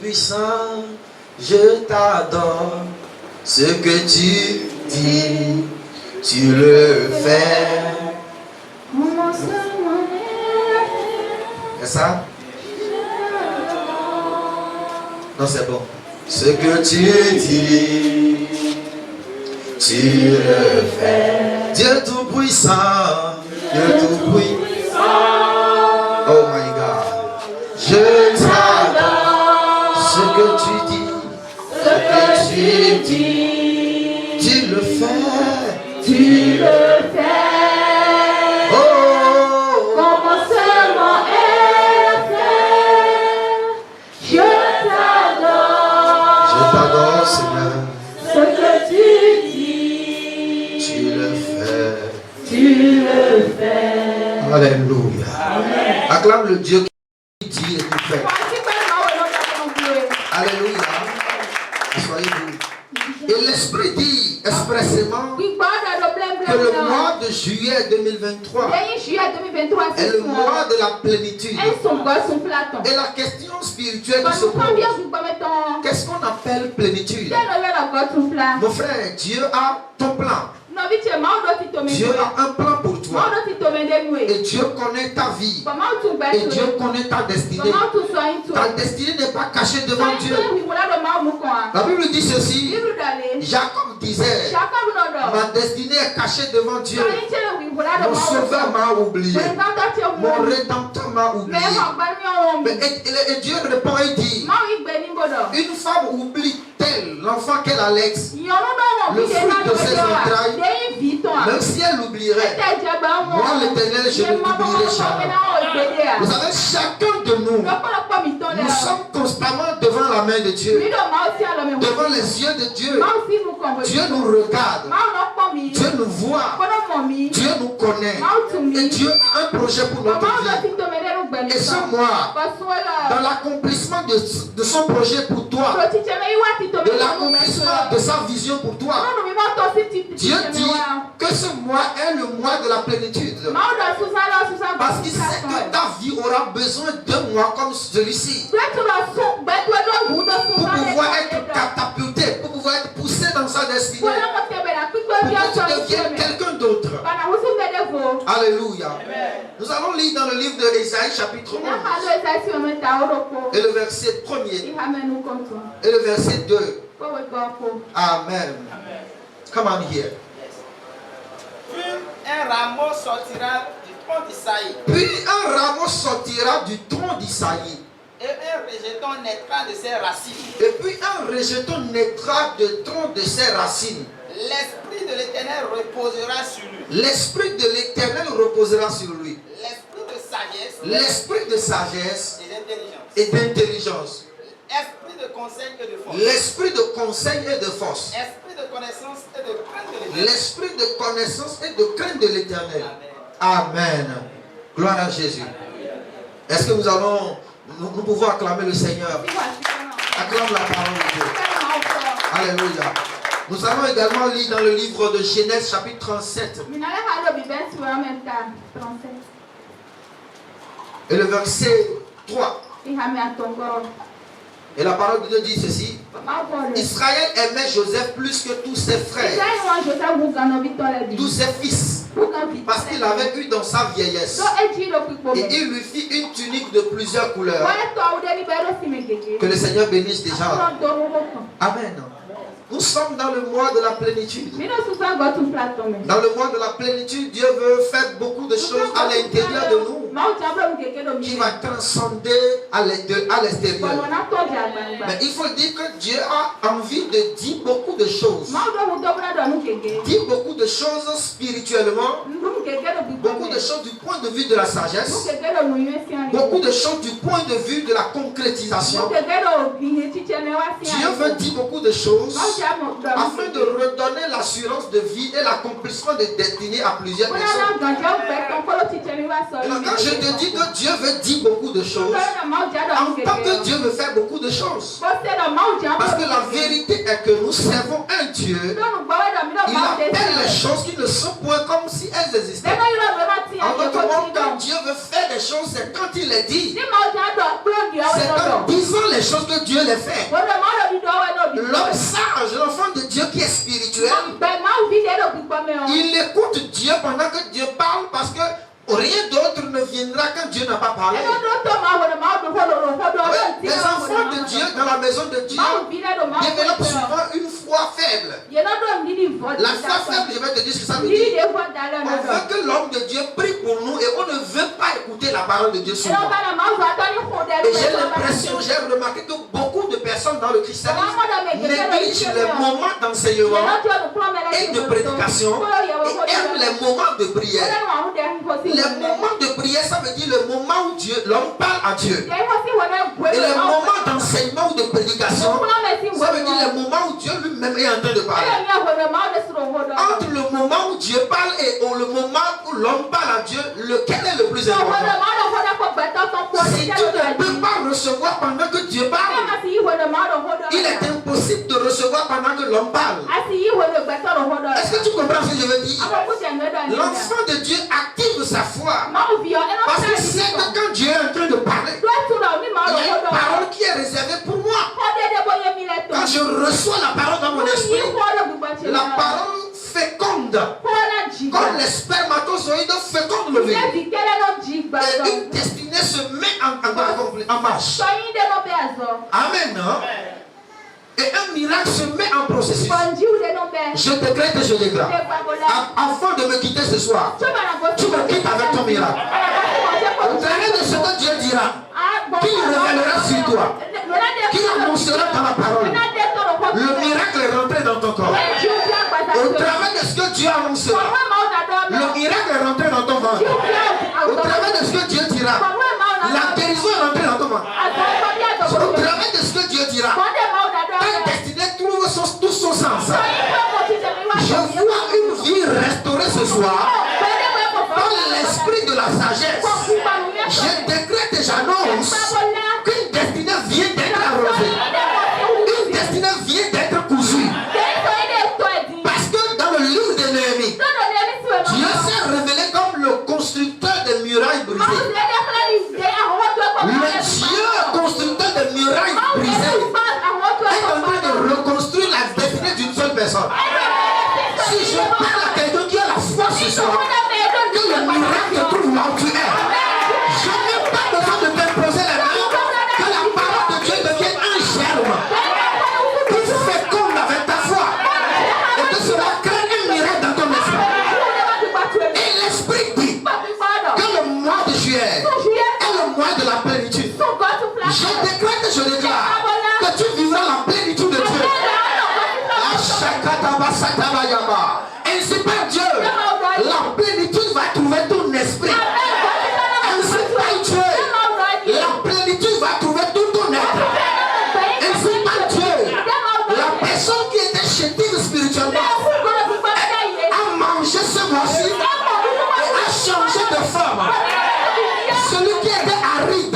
Tout-Puissant, je t'adore. Ce que tu dis, tu le fais. C'est ça? Non, c'est bon. Ce que tu dis, tu le fais. Dieu Tout-Puissant, Dieu Tout-Puissant. Oh my God. Je t'adore. Ce que tu dis, tu le fais. Tu le fais. Oh. Comment seulement est fait. Je t'adore. Je t'adore, Seigneur. Ce que tu dis, Tu le fais. tu le fais. Alléluia. Acclame le Dieu qui dit et qui fait. Alléluia. Soyez-vous. Et l'Esprit dit expressément que le mois de juillet 2023 est le mois de la plénitude. Et la question spirituelle qui se pose, qu'est-ce qu'on appelle plénitude? Mon frère, Dieu a ton plan. Dieu a un plan pour toi. Et Dieu connaît ta vie. Et Dieu connaît ta destinée. Ta destinée n'est pas cachée devant Dieu. La Bible dit ceci. Jacob disait, ma destinée est cachée devant Dieu. Mon sauveur m'a oublié. Mon rédempteur m'a oublié. Et Dieu répond et dit, une femme oublie-t-elle l'enfant qu'elle allaixe, le fruit de ses entrailles, même si elle l'oublierait, moi l'Éternel, je ne t'oublierai jamais. Vous savez, chacun de nous, nous sommes constamment devant la main de Dieu, devant les yeux de Dieu. Dieu nous regarde, Dieu nous voit, Dieu nous connaît, et Dieu a un projet pour notre vie. Et ce mois, dans l'accomplissement de son projet pour toi, de l'accomplissement de sa vision pour toi, Dieu dit que ce mois est le mois de la plénitude. Parce qu'il sait que ta vie aura besoin d'un mois comme celui-ci pour pouvoir être catapulté, pour pouvoir être poussé dans sa destinée, pour que tu deviennes quelqu'un d'autre. Alléluia. Nous allons lire dans le livre de Ésaïe chapitre 11 et le verset 1er et le verset 2. Amen. Come on here. Puis un rameau sortira du tronc d'Isaïe. Puis un rameau sortira du tronc d'Isaïe. Et un rejeton naîtra de ses racines. Et puis un rejeton naîtra du tronc de ses racines. L'Esprit de l'Éternel reposera sur lui. L'Esprit de l'Éternel reposera sur lui. L'Esprit de sagesse. L'Esprit de sagesse Et et d'intelligence. d'intelligence. Esprit de conseil et de force. L'esprit de conseil et de force. Esprit de connaissance et de crainte de l'Éternel. L'esprit de connaissance et de crainte de l'Éternel. Amen. Gloire à Jésus. Est-ce que nous pouvons acclamer le Seigneur? Acclame la parole de Dieu. Alléluia. Nous allons également lire dans le livre de Genèse chapitre 37. Et le verset 3. Et la parole de Dieu dit ceci. Israël aimait Joseph plus que tous ses frères, tous ses fils, parce qu'il avait eu dans sa vieillesse. Et il lui fit une tunique de plusieurs couleurs. Que le Seigneur bénisse déjà. Amen. Nous sommes dans le mois de la plénitude. Dans le mois de la plénitude, Dieu veut faire beaucoup de choses à l'intérieur de nous qui va transcender à l'extérieur. Mais il faut dire que Dieu a envie de dire beaucoup de choses. Dire beaucoup de choses spirituellement, beaucoup de choses du point de vue de la sagesse, beaucoup de choses du point de vue de la concrétisation. Dieu veut dire beaucoup de choses afin de redonner l'assurance de vie et l'accomplissement de destinée à plusieurs personnes. Alors, quand je te dis que Dieu veut dire beaucoup de choses, en tant que Dieu veut faire beaucoup de choses. Parce que la vérité est que nous servons un Dieu. Il appelle les choses qui ne sont point comme si elles existaient. En d'autres mots, quand Dieu veut faire des choses, c'est quand il les dit. C'est en disant les choses que Dieu les fait. L'homme sage, l'enfant de Dieu qui est spirituel, il écoute Dieu pendant que Dieu parle parce que rien d'autre ne viendra quand Dieu n'a pas parlé. Les enfants de Dieu dans la maison de Dieu développent souvent une foi faible. La foi faible, je vais te dire ce que ça veut dire. On veut que l'homme de Dieu prie pour nous et on ne veut pas écouter la parole de Dieu souvent. Et j'ai l'impression, j'ai remarqué que beaucoup de personnes dans le christianisme négligent les moments d'enseignement et de prédication et aiment les moments de prière. Les moments de prière, ça veut dire le moment où l'homme parle à Dieu. Et les moments d'enseignement ou de prédication, ça veut dire les moments où Dieu lui-même est en train de parler. Entre le moment où Dieu parle et le moment où l'homme parle à Dieu, lequel est le plus important? Si tu ne peux pas recevoir pendant que Dieu parle, il est impossible de recevoir pendant que l'homme parle. Est-ce que tu comprends ce que je veux dire? L'enfant de Dieu active sa foi. Parce que c'est que quand Dieu est en train de parler, il y a une parole qui est réservée pour moi. Quand je reçois la parole dans mon esprit, la parole féconde, comme les spermatozoïdes fécondent le vélo. Et une destinée se met en marche. Amen. Hein? Et un miracle se met en processus. Je décrète et je déclare. Afin de me quitter ce soir, tu me quittes avec ton miracle. Au travers de ce que Dieu dira, qui révélera sur toi, qui annoncera dans la parole, le miracle est rentré dans ton corps. Au travers de ce que Dieu annoncera, le miracle est rentré dans ton ventre. Au travers de ce que Dieu dira, la guérison est rentrée dans ton ventre. Au travers de ce que Dieu dira, ta destinée trouve tout son sens. Je vois une vie restaurée ce soir par l'esprit de la sagesse. Je décrète et j'annonce qu'une destinée vient d'être arrosée. Une destinée vient d'être cousue. Parce que dans le livre de Néhémie, Dieu s'est révélé comme le constructeur des murailles brisées. Le Dieu constructeur des murailles brisées est en train de reconstruire la destinée d'une seule personne. Si je parle à quelqu'un qui a la foi ce soir, que le miracle trouve là où tu es, je n'ai pas besoin de t'imposer les mains, que la parole de Dieu devienne un germe qui féconde avec ta foi et que cela crée un miracle dans ton esprit. Et l'esprit dit que le mois de juillet est le mois de la plénitude. Je décrète et je déclare que tu vivras la plénitude de Dieu. Ainsi par Dieu, la plénitude va trouver ton esprit. Ainsi par Dieu, la plénitude va trouver tout ton être. Ainsi par Dieu, la personne qui était chétive spirituellement a mangé ce mois-ci et a changé de forme. Celui qui était aride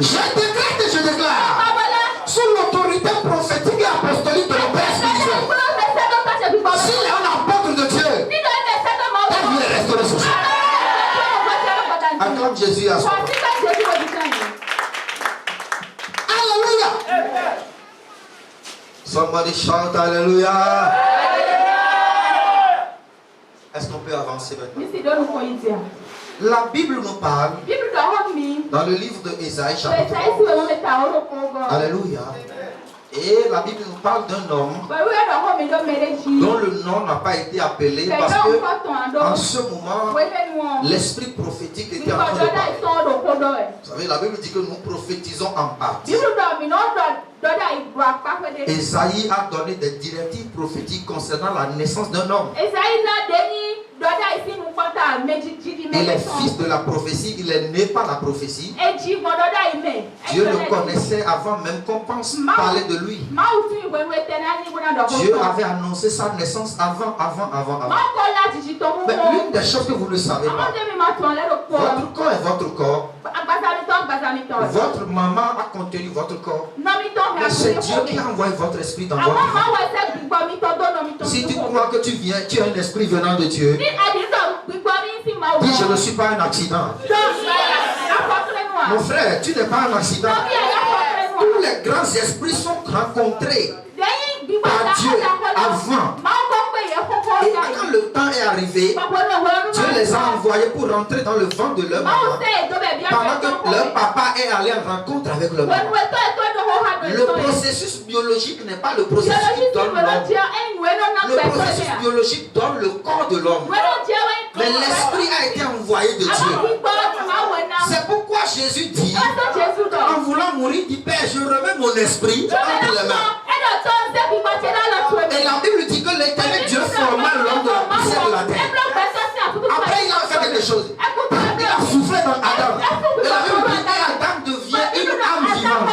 Je décrète et je déclare sous l'autorité prophétique et apostolique de mon Père spirituel. S'il est un apôtre de Dieu, ta vie est restaurée sur ça. Acclame Jésus à soi. Alléluia. Somebody shout Alléluia. Est-ce qu'on peut avancer maintenant? La Bible nous parle dans le livre de Ésaïe, chapitre 11. Alléluia. Et la Bible nous parle d'un homme dont le nom n'a pas été appelé parce que en ce moment, l'esprit prophétique était en train de parler. Vous savez, la Bible dit que nous prophétisons en partie. Ésaïe a donné des directives prophétiques concernant la naissance d'un homme. Il est fils de la prophétie, il est né par la prophétie. Dieu le connaissait avant même qu'on pense parler de lui. Dieu avait annoncé sa naissance avant. Mais l'une des choses que vous ne savez pas, votre corps est votre corps. Votre maman a contenu votre corps. Mais c'est Dieu qui a envoyé votre esprit dans votre vie. Si tu crois que tu viens, tu as un esprit venant de Dieu, dis je ne suis pas un accident. Mon frère, tu n'es pas un accident. Tous les grands esprits sont rencontrés par Dieu avant. Et quand le temps est arrivé, Dieu les a envoyés pour rentrer dans le ventre de leur maman. Pendant que leur papa est allé en rencontre avec leur maman. Le processus biologique n'est pas le processus qui donne l'homme. Le processus biologique donne le corps de l'homme. Mais l'esprit a été envoyé de Dieu. C'est pourquoi Jésus dit, en voulant mourir, dit Père, je remets mon esprit entre les mains. Et la Bible dit que l'Éternel Dieu forma l'homme de la poussière de la terre. Après, il a fait quelque chose. Il a soufflé dans Adam. Et la Bible dit que Adam devient une âme vivante.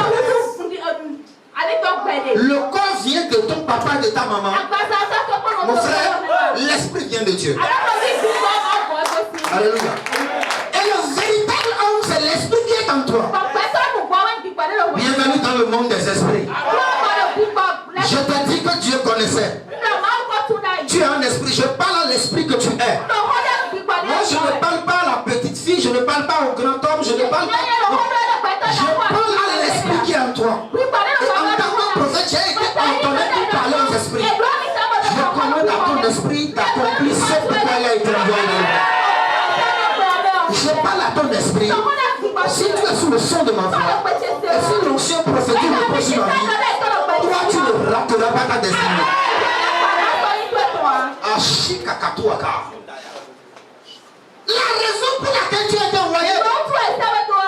Le corps vient de ton papa et de ta maman. Mon frère, l'esprit vient de Dieu. Alléluia. Et le véritable homme, c'est l'esprit qui est en toi. Bienvenue dans le monde des esprits. Je te dis que Dieu connaissait. Tu es un esprit. Je parle à l'esprit que tu es. Moi, je ne parle pas à la petite fille. Je ne parle pas au grand homme. Je ne parle pas. Je parle à l'esprit qui est en toi. Et en tant que prophète, j'ai été ordonné pour parler aux esprits. Je commande à ton esprit d'accomplir ce pourquoi il a été envoyé. Je parle à ton esprit. Si tu es sous le son de ma voix, et si l'onction prophétique repose sur ma vie, toi tu ne rateras pas ta destinée. Ashikakatuaka. La raison pour laquelle tu as été envoyé,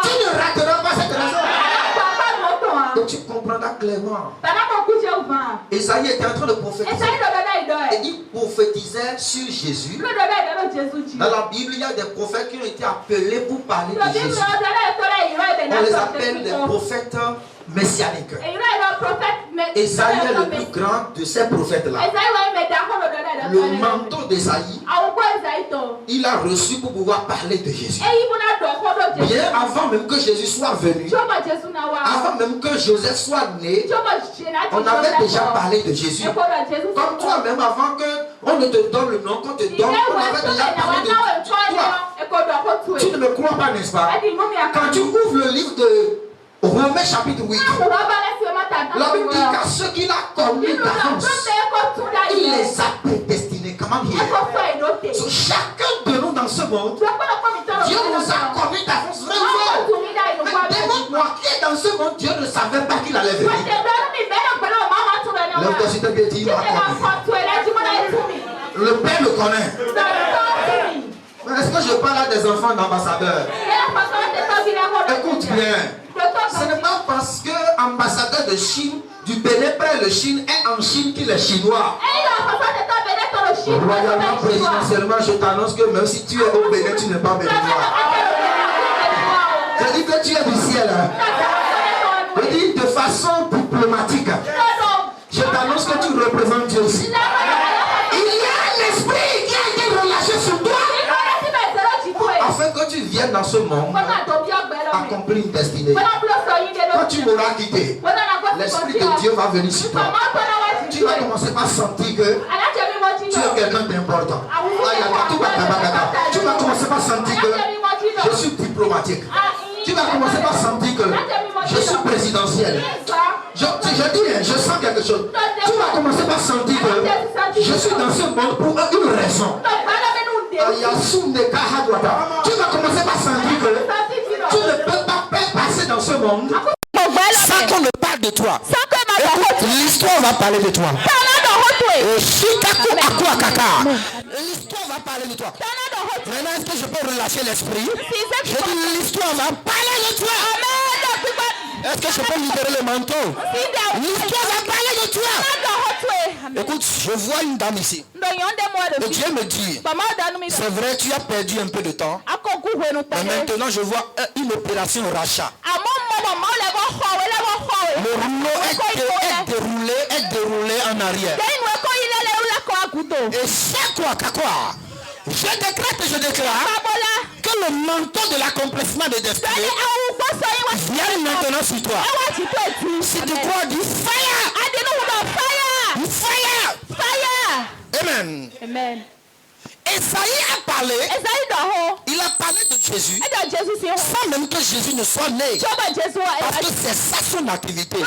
tu ne rateras pas cette raison. Donc tu comprendras clairement. Ésaïe était en train de prophétiser. Et il prophétisait sur Jésus. Dans la Bible, il y a des prophètes qui ont été appelés pour parler de Jésus. On les appelle des prophètes messianiques. Ésaïe est le plus grand de ces prophètes-là. Le manteau d'Ésaïe, il a reçu pour pouvoir parler de Jésus. Bien avant même que Jésus soit venu, avant même que Joseph soit né, on avait déjà parlé de Jésus. Comme toi-même, avant qu'on ne te donne le nom, qu'on te donne, on avait déjà parlé de toi. Tu ne me crois pas, n'est-ce pas? Quand tu ouvres le livre de Romains chapitre 8, la Bible dit qu'à ceux qu'il a connus d'avance, il les a prédestinés. Comment dire? So, chacun de nous dans ce monde, Dieu nous a connus d'avance. Mais démontre-moi qui est dans ce monde, Dieu ne savait pas qu'il allait venir. L'autorité de Dieu l'a connu. Le Père le connaît. Mais est-ce que je parle à des enfants d'ambassadeurs? Écoute bien. Ce n'est pas parce que l'ambassadeur de Chine, du Bénin près de Chine, est en Chine qu'il est chinois. Royalement, présidentiellement, je t'annonce que même si tu es au Bénin, tu n'es pas béninois. Je dis que tu es du ciel. Je dis de façon diplomatique. Je t'annonce que tu représentes Dieu aussi. Il y a un esprit qui a été relâché sur toi afin que tu viennes viens dans ce monde accomplir une destinée. Quand tu m'auras quitté, l'Esprit de Dieu va venir sur toi. Tu vas commencer par sentir que tu es quelqu'un d'important. Tu vas commencer par sentir que je suis diplomatique. Tu vas commencer par sentir que je suis présidentiel. Je dis, je sens quelque chose. Tu vas commencer par sentir que je suis dans ce monde pour une raison. Tu vas commencer par sentir que tu ne peux pas passer dans ce monde sans qu'on ne parle de toi. Écoute, l'histoire va parler de toi. L'histoire va parler de toi. Maintenant, est-ce que je peux relâcher l'esprit? Je dis, l'histoire va parler de toi. Est-ce que je peux libérer le manteau? L'histoire va parler de toi. Écoute, je vois une dame ici. Et Dieu me dit, c'est vrai, tu as perdu un peu de temps. Mais maintenant, je vois une opération rachat. Le rouleau est déroulé en arrière. Et c'est quoi? Je déclare que le manteau de l'accomplissement des destinées vient maintenant sur toi. Si tu crois, dis fire! Fire! Amen. Esaïe a parlé. Il a parlé de Jésus sans même que Jésus ne soit né. Parce que c'est ça son activité.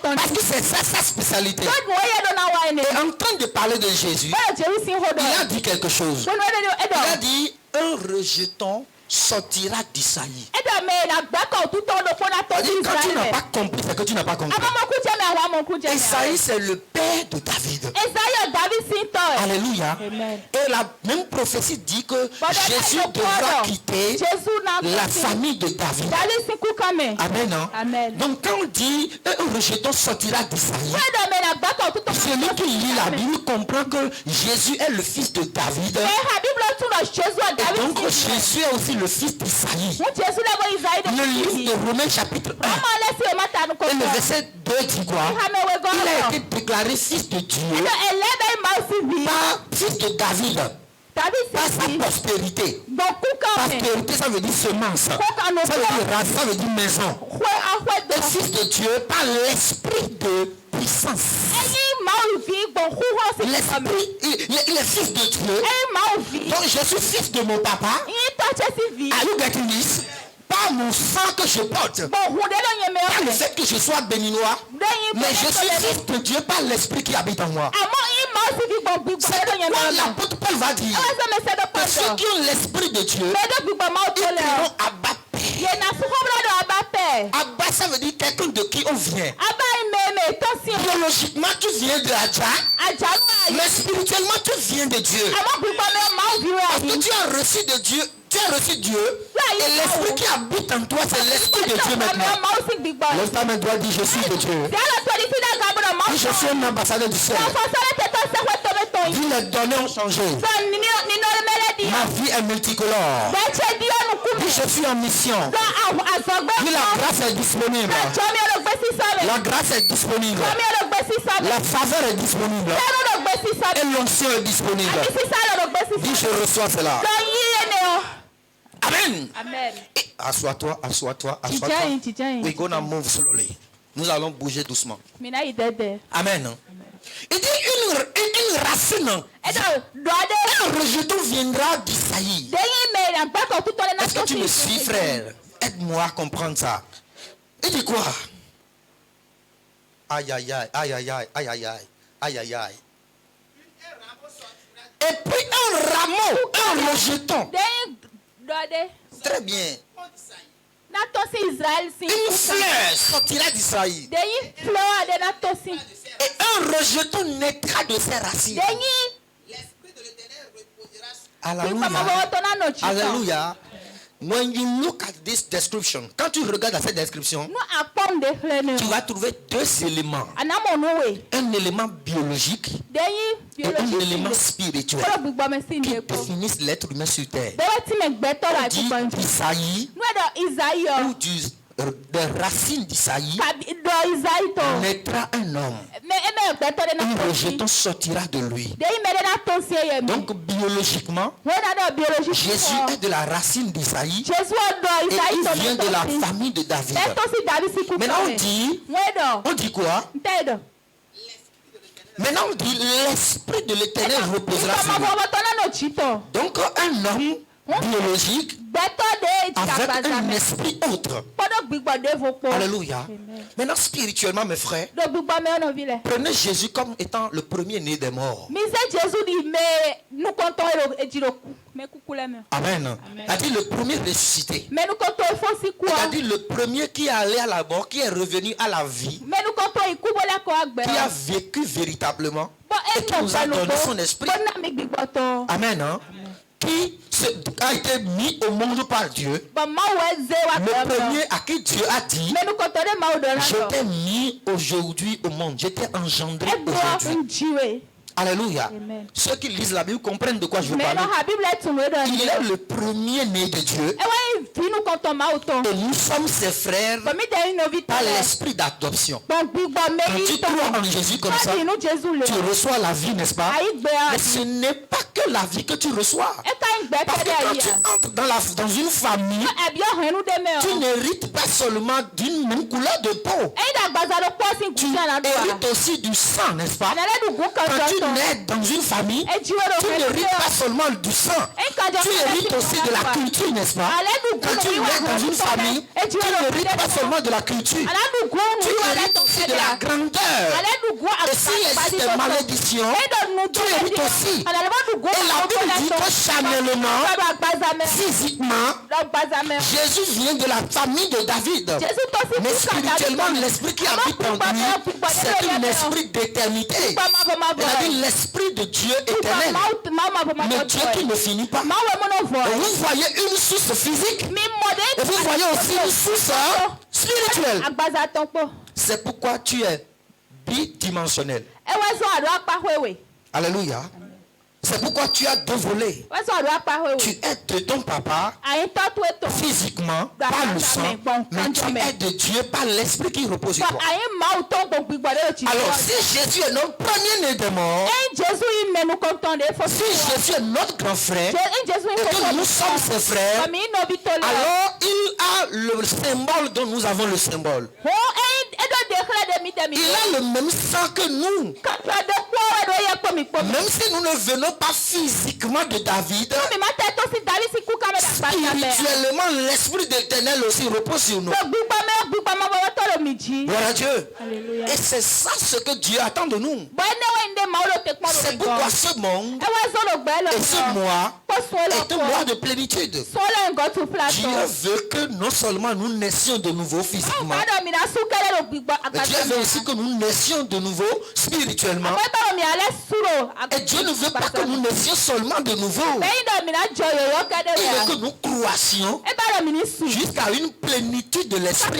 Parce que c'est ça sa spécialité. Et en train de parler de Jésus, il a dit quelque chose. Il a dit, un rejeton sortira d'Isaïe. Quand tu n'as pas compris, c'est que tu n'as pas compris. Isaïe, c'est le père de David. Alléluia. Et la même prophétie dit que Jésus devra quitter la famille de David. Amen. Donc quand on dit un rejeton sortira d'Isaïe, celui qui lit la Bible comprend que Jésus est le fils de David. Et donc Jésus est aussi le fils d'Isaïe. Le livre de Romains chapitre 1 et le verset 2 dit quoi? Il a été déclaré fils de Dieu par fils de David. Par sa prospérité. Prospérité, ça veut dire semence. Ça veut dire race, ça veut dire maison. Le fils de Dieu par l'esprit de puissance. L'esprit, il est fils de Dieu. Donc je suis fils de mon papa. Are you getting this? Pas mon sang que je porte, pas le fait que je sois béninois, mais je suis fils de Dieu par l'esprit qui habite en moi. C'est pourquoi l'apôtre Paul va dire que ceux qui ont l'esprit de Dieu, ils diront Abba Père. Abba, ça veut dire quelqu'un de qui on vient. Biologiquement, tu viens de Adja, mais spirituellement, tu viens de Dieu. Parce que tu as reçu de Dieu. Tu as reçu Dieu et l'esprit qui habite en toi, c'est l'esprit de Dieu maintenant. Lève ta main droite, dis je suis de Dieu. Dis je suis un ambassadeur du ciel. Dis les données ont changé. Ma vie est multicolore. Dis je suis en mission. Dis la grâce est disponible. La grâce est disponible. La faveur est disponible. Et l'onction est disponible. Dis je reçois cela. Amen. Assois-toi. We're gonna move slowly. Nous allons bouger doucement. Amen. Il dit une racine, un rejeton viendra d'Isaïe. Est-ce que tu me suis, frère? Aide-moi à comprendre ça. Il dit quoi? Aïe. Et puis un rameau, un rejeton. Très bien. Une fleur sortira d'Isaïe. Et un rejeton naîtra de ses racines. L'esprit de l'Éternel reposera sur. Alléluia. When you look at this description, quand tu regardes à cette description, tu vas trouver deux éléments. Un élément biologique et un élément spirituel qui définissent l'être humain sur terre. On dit d'Isaïe ou des racines d'Isaïe naîtra un homme. Un rejeton sortira de lui. Donc biologiquement, Jésus est de la racine d'Isaïe et il vient de la famille de David. Maintenant on dit quoi? Maintenant on dit l'esprit de l'Éternel reposera sur lui. Donc un homme biologique avec un esprit autre. Alléluia. Maintenant spirituellement mes frères, prenez Jésus comme étant le premier né des morts. Amen. C'est-à-dire le premier ressuscité. C'est-à-dire le premier qui est allé à la mort, qui est revenu à la vie, qui a vécu véritablement et qui nous a donné son esprit. Amen. Hein? Qui a été mis au monde par Dieu. Le premier à qui Dieu a dit: je t'ai mis aujourd'hui au monde, je t'ai engendré aujourd'hui. Alléluia. Amen. Ceux qui lisent la Bible comprennent de quoi je parle. Il est le premier né de Dieu. Et nous sommes ses frères par l'esprit d'adoption. Quand tu crois en Jésus comme ça, tu reçois la vie, n'est-ce pas? Mais ce n'est pas que la vie que tu reçois. Parce que quand tu entres dans une famille, tu n'hérites pas seulement d'une même couleur de peau. Tu hérites aussi du sang, n'est-ce pas? Quand tu nais dans une famille, tu n'hérites pas seulement du sang, tu hérites aussi de la culture, n'est-ce pas? Quand tu nais dans une famille, tu n'hérites pas seulement de la culture, tu hérites aussi de la grandeur. Et s'il existe des malédictions, tu hérites aussi. Et la Bible dit que charnellement, physiquement, Jésus vient de la famille de David. Mais spirituellement, l'esprit qui habite en lui, c'est un esprit d'éternité. L'esprit de Dieu éternel, le Dieu qui ne finit pas. Et vous voyez une source physique et vous voyez aussi une source spirituelle. C'est pourquoi tu es bidimensionnel. Alléluia. C'est pourquoi tu as deux volets. Tu es de ton papa physiquement, par le sang, mais tu es de Dieu par l'esprit qui repose sur toi. Alors si Jésus est notre premier né des morts, si Jésus est notre grand frère, et que nous sommes ses frères, alors il a le symbole dont nous avons le symbole. Il a le même sang que nous. Même si nous ne venons pas physiquement de David, spirituellement l'esprit de l'Éternel aussi repose sur nous. Voilà Dieu. Alléluia. Et c'est ça ce que Dieu attend de nous. C'est pourquoi ce monde et ce mois est un mois de plénitude. Dieu veut que non seulement nous naissions de nouveau physiquement, mais Dieu veut aussi que nous naissions de nouveau spirituellement. Et Dieu ne veut pas que nous naissions seulement de nouveau. Il veut que nous croissions jusqu'à une plénitude de l'esprit.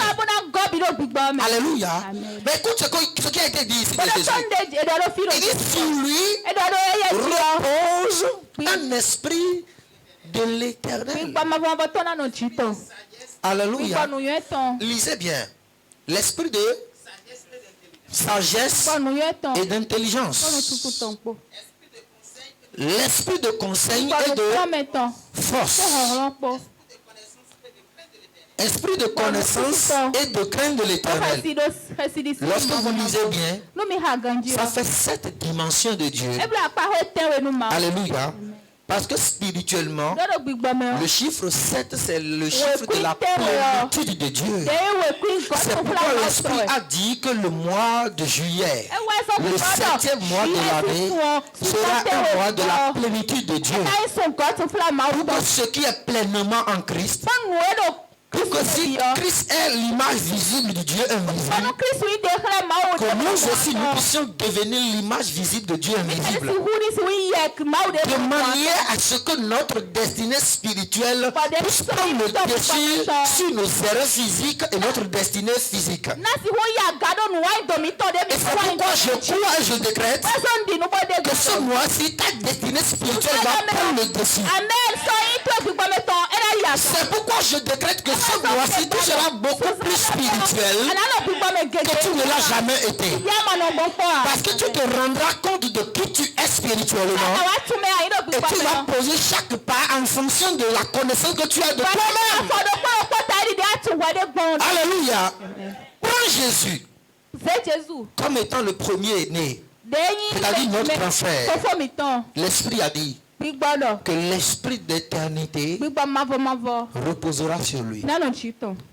Alléluia. Mais écoute ce qui a été dit ici de Jésus. Il dit sur lui repose un esprit de l'Éternel. Alléluia. Lisez bien. L'esprit de sagesse et d'intelligence. L'esprit de conseil et de force. Esprit de connaissance et de crainte de l'Éternel. Lorsque vous lisez bien, ça fait 7 dimensions de Dieu. Alléluia. Parce que spirituellement, le chiffre 7, c'est le chiffre de la plénitude de Dieu. C'est pourquoi l'Esprit a dit que le mois de juillet, le 7e mois de l'année, sera un mois de la plénitude de Dieu. Pour ce qui est pleinement en Christ, pour que si Christ est l'image visible du Dieu invisible, que nous aussi nous puissions devenir l'image visible de Dieu invisible. De manière à ce que notre destinée spirituelle puisse prendre le dessus sur nos erreurs physiques et notre destinée physique. Et c'est pourquoi je crois et je décrète que ce mois-ci, ta destinée spirituelle va prendre le dessus. C'est pourquoi je décrète que ce mois-ci, tu seras beaucoup plus spirituel que tu ne l'as jamais été. Parce que tu te rendras compte de qui tu es spirituellement. Et tu vas poser chaque pas en fonction de la connaissance que tu as de toi-même. Alléluia. Prends Jésus comme étant le premier-né. C'est-à-dire notre grand frère. L'Esprit a dit que l'Esprit d'éternité reposera sur lui.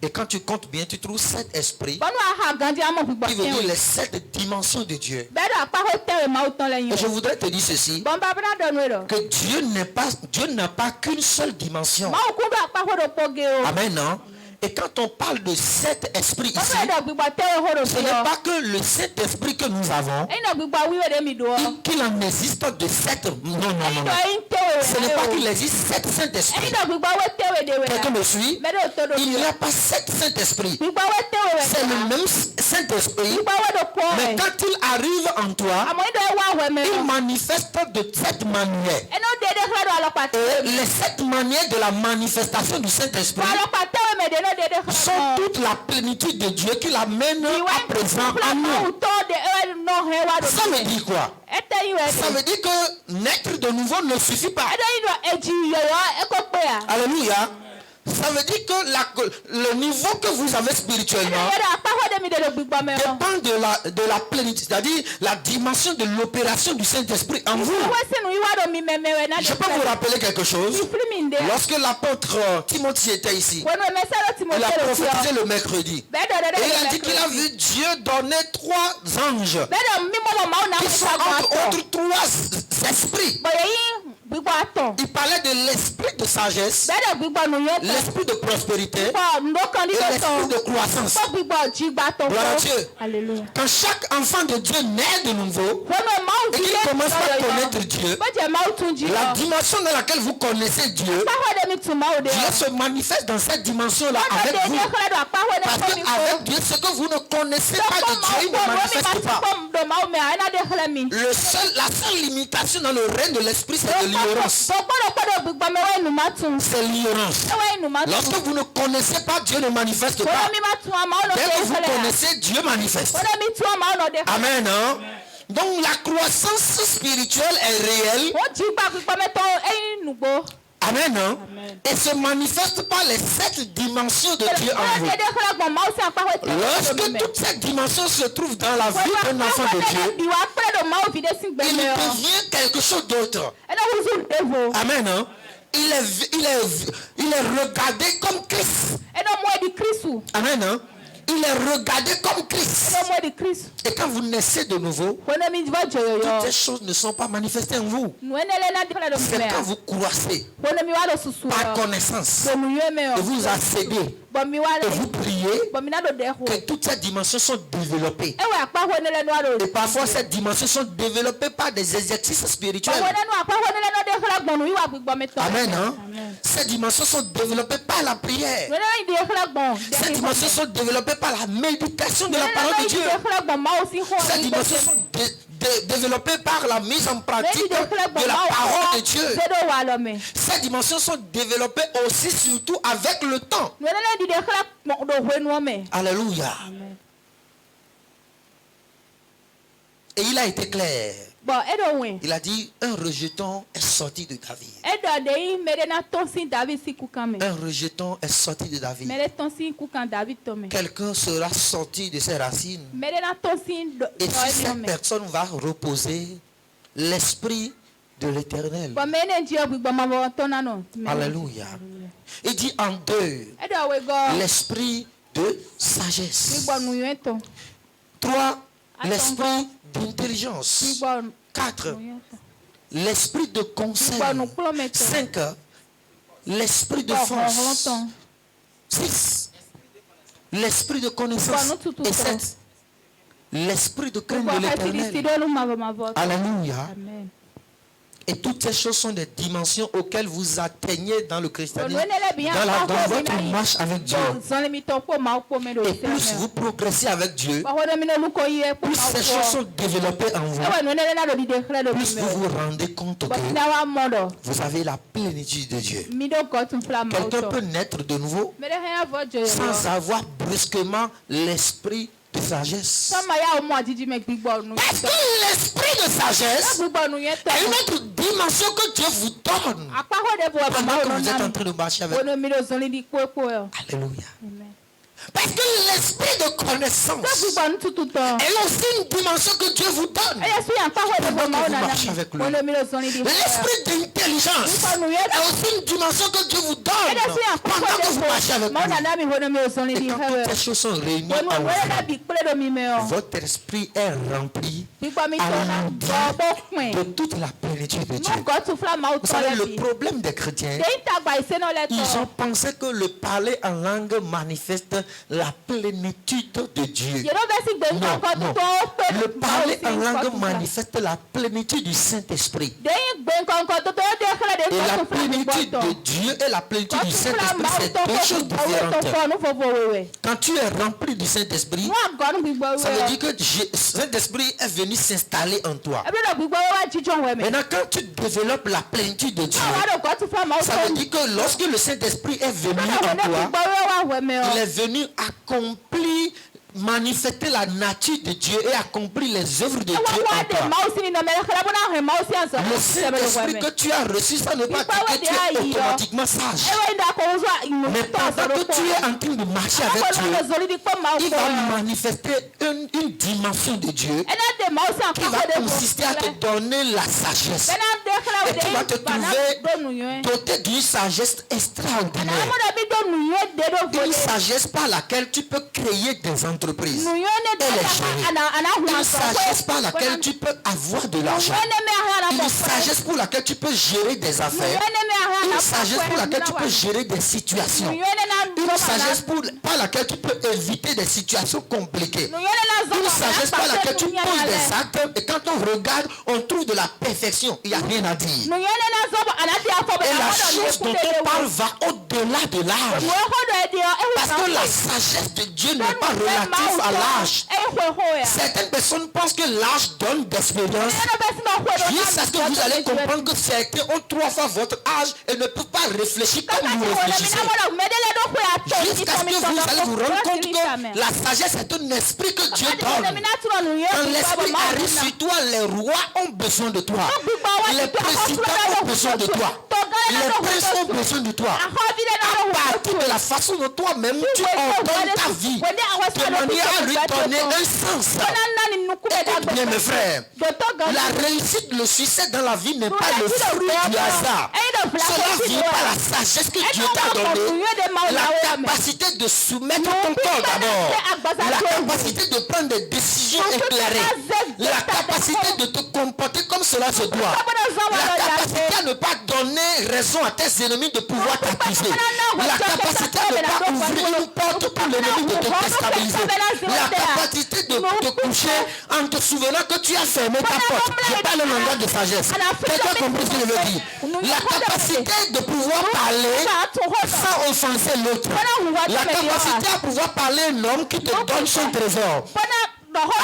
Et quand tu comptes bien, tu trouves 7 esprits qui veut dire les 7 dimensions de Dieu. Et je voudrais te dire ceci, que Dieu n'a pas qu'une seule dimension. Amen, non? Et quand on parle de 7 esprits ici, ce n'est pas que le 7 esprits que nous avons, qu'il en existe de 7. Non. Ce n'est pas qu'il existe 7 Saint-Esprits. Quelqu'un me suit? Il n'y a pas 7 Saint-Esprits. C'est le même Saint-Esprit. Mais quand il arrive en toi, il manifeste de 7 manières. Et les 7 manières de la manifestation du Saint-Esprit sont toute la plénitude de Dieu qui l'amène à présent en nous. Ça veut dire quoi? Ça veut dire que naître de nouveau ne suffit pas. Alléluia. Ça veut dire que le niveau que vous avez spirituellement dépend de la plénitude, c'est-à-dire la dimension de l'opération du Saint-Esprit en vous. Je peux vous rappeler quelque chose. Lorsque l'apôtre Timothée était ici, il a prophétisé le mercredi. Et il a dit qu'il a vu Dieu donner 3 anges qui sont entre autres 3 esprits. Il parlait de l'esprit de sagesse, l'esprit de prospérité et l'esprit de croissance. Gloire à Dieu. Alléluia. Quand chaque enfant de Dieu naît de nouveau et qu'il commence à connaître Dieu, la dimension dans laquelle vous connaissez Dieu, Dieu se manifeste dans cette dimension-là avec vous. Parce qu'avec Dieu, ce que vous ne connaissez pas de Dieu, il ne manifeste pas. La seule limitation dans le règne de l'esprit, c'est de l'ignorance. C'est l'ignorance. Lorsque vous ne connaissez pas, Dieu ne manifeste pas. Dès que vous connaissez, Dieu manifeste. Amen. Hein? Donc la croissance spirituelle est réelle. Amen. Hein? Et se manifeste par les 7 dimensions de Dieu en vous. Lorsque toutes ces dimensions se trouvent dans la vie d'un enfant de Dieu, il devient quelque chose d'autre. Amen. Hein? Il est regardé comme Christ. Amen. Hein? Il est regardé comme Christ. Et quand vous naissez de nouveau, toutes ces choses ne sont pas manifestées en vous. C'est quand vous croissez par connaissance et vous accédez et vous priez que toutes ces dimensions sont développées. Et parfois ces dimensions sont développées par des exercices spirituels. Amen. Hein? Ces dimensions sont développées par la prière. Ces dimensions sont développées par la méditation de la parole de Dieu. Ces dimensions sont développées par la mise en pratique de la parole de Dieu. Ces dimensions sont développées aussi surtout avec le temps. Alléluia. Et il a été clair. Il a dit un rejeton est sorti de David. Un rejeton est sorti de David. Quelqu'un sera sorti de ses racines. Et sur cette personne va reposer l'esprit de l'Éternel. Alléluia. Il dit en 2, l'esprit de sagesse. 3, l'esprit d'intelligence. 4, l'esprit de conseil. 5, l'esprit de force. 6, l'esprit de connaissance. Et 7, l'esprit de crainte de l'Éternel. Alléluia. Et toutes ces choses sont des dimensions auxquelles vous atteignez dans le christianisme, dans votre marche avec Dieu. Et plus vous progressez avec Dieu, plus ces choses sont développées en vous, plus vous vous rendez compte que vous avez la plénitude de Dieu. Quelqu'un peut naître de nouveau sans avoir brusquement l'esprit de sagesse. Parce que l'esprit de sagesse est une autre dimension que Dieu vous donne pendant que vous êtes en train de marcher avec lui. Alléluia. Parce que l'esprit de connaissance est aussi une dimension que Dieu vous donne pendant que vous marchez avec lui. L'esprit d'intelligence est aussi une dimension que Dieu vous donne pendant que vous marchez avec lui. Et quand toutes ces choses sont réunies en vous, votre esprit est rempli de toute la plénitude de Dieu. Vous savez, le problème des chrétiens, ils ont pensé que le parler en langue manifeste la plénitude de Dieu. Non, non. Le parler en langue manifeste la plénitude du Saint-Esprit. Et la plénitude de Dieu et la plénitude du Saint-Esprit, c'est deux choses différentes. Quand tu es rempli du Saint-Esprit, ça veut dire que le Saint-Esprit est venu s'installer en toi. Maintenant, quand tu développes la plénitude de Dieu, ça veut dire que lorsque le Saint-Esprit est venu en toi, il est venu accomplir, manifester la nature de Dieu et accomplir les œuvres de Dieu en toi. Le Saint-Esprit que tu as reçu, ça ne veut pas dire que tu es automatiquement sage. Mais pendant que tu es en train de marcher avec Dieu, il va manifester une dimension de Dieu qui va consister à te donner la sagesse. Et tu vas te trouver doté d'une sagesse extraordinaire. Une sagesse par laquelle tu peux créer des entreprises et les gérer. Une sagesse par laquelle tu peux avoir de l'argent. Une sagesse pour laquelle tu peux gérer des affaires. Une sagesse pour laquelle tu peux gérer des situations. Une sagesse par laquelle tu peux éviter des situations compliquées. Une sagesse par laquelle tu poses des actes et quand on regarde, on trouve de la perfection. Il n'y a rien à dire. Et la chose dont on parle va au-delà de l'âge. Parce que la sagesse de Dieu n'est pas relative à l'âge. Certaines personnes pensent que l'âge donne d'expérience. Jusqu'à ce que vous allez comprendre que certains ont 3 fois votre âge et ne peuvent pas réfléchir comme vous réfléchissez. Jusqu'à ce que vous allez vous rendre compte que la sagesse est un esprit que Dieu donne. Quand l'esprit arrive sur toi, les rois ont besoin de toi. Les présidents ont besoin de toi. Les princes ont besoin de toi. À partir de la façon dont toi-même tu ordonnes ta vie, de manière à lui donner un sens. Écoute bien mes frères, la réussite, le succès dans la vie n'est pas le fruit du hasard. Cela vient par la sagesse que Dieu t'a donnée, la capacité de soumettre ton corps d'abord, la capacité de prendre des décisions éclairées, la capacité de te comporter comme cela se doit, la capacité à ne pas donner raison à tes ennemis de pouvoir t'accuser, la capacité à ne pas ouvrir une porte pour l'ennemi de te déstabiliser, la capacité de te coucher en te souvenant que tu as fermé ta porte. Je parle un langage de sagesse. Quelqu'un comprend ce que je veux dire? La capacité de pouvoir parler sans offenser l'autre, la capacité à pouvoir parler à un homme qui te donne son trésor.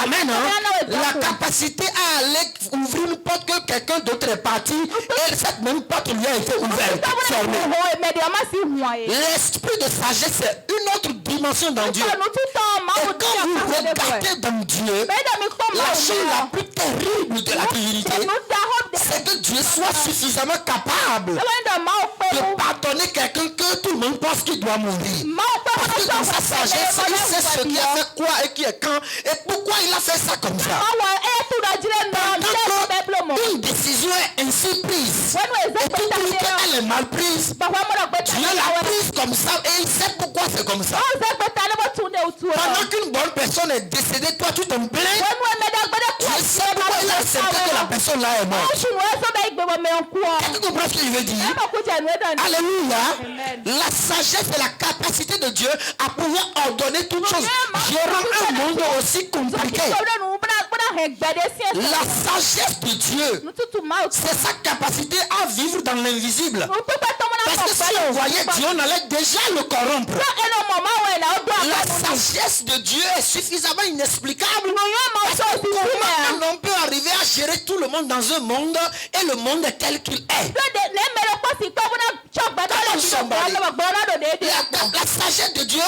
Amen. La capacité à aller ouvrir une porte que quelqu'un d'autre est parti et cette même porte lui a été ouverte. L'esprit de sagesse, c'est une autre dimension dans Dieu. Et quand vous regardez dans Dieu, la chose la plus terrible de la divinité, c'est que Dieu soit suffisamment capable de pardonner quelqu'un que tout le monde pense qu'il doit mourir. Parce que dans sa sagesse, il sait ce qui a fait quoi et qui est quand et pourquoi il a fait ça comme ça. Une décision est ainsi prise et tout dit qu'elle est mal prise, Dieu l'a prise comme ça et il sait pourquoi c'est comme ça. Pendant qu'une bonne personne est décédée, toi tu te plains, tu sais pourquoi il a accepté que la personne là est morte. Tu comprends ce que je veux dire? Alléluia. La sagesse est la capacité de Dieu à pouvoir ordonner toutes choses, gérant un monde aussi compliqué. La sagesse de Dieu, c'est sa capacité à vivre dans l'invisible. Parce que si on voyait Dieu, on allait déjà le corrompre. La sagesse de Dieu est suffisamment inexplicable. Comment on peut arriver à gérer tout le monde dans un monde et le monde est tel qu'il est? La sagesse de Dieu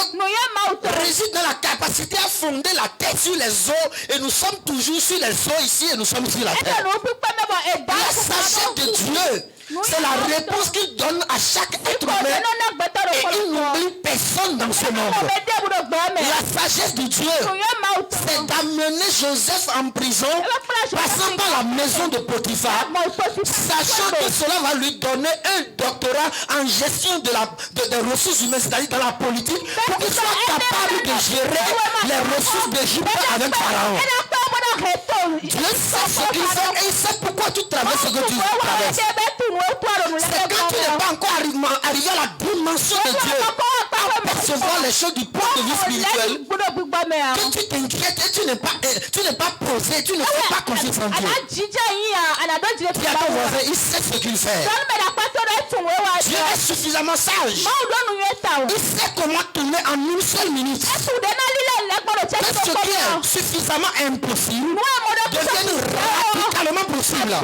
réside dans la capacité à fonder la tête sur les eaux, et nous sommes toujours sur les eaux ici et nous sommes sur la terre. La sagesse de Dieu, c'est la réponse qu'il donne à chaque être humain, et il n'oublie personne dans ce monde. La sagesse de Dieu, c'est d'amener Joseph en prison, passant par la maison de Potiphar, sachant que cela va lui donner un doctorat en gestion des ressources humaines, c'est-à-dire dans la politique, pour qu'il soit capable de gérer les ressources d'Égypte avec Pharaon. Dieu sait ce qu'il fait et il sait pourquoi tu traverses ce que tu traverses. C'est quand tu n'es pas encore arrivé à la dimension de Dieu, à percevoir les choses du point de vue spirituel, que tu t'inquiètes et tu n'es pas posé, tu ne fais pas confiance en Dieu. Dis à ton voisin, il sait ce qu'il fait. Dieu est suffisamment sage. Il sait comment tourner en une seule minute. C'est ce qui est suffisamment impossible devient radicalement possible.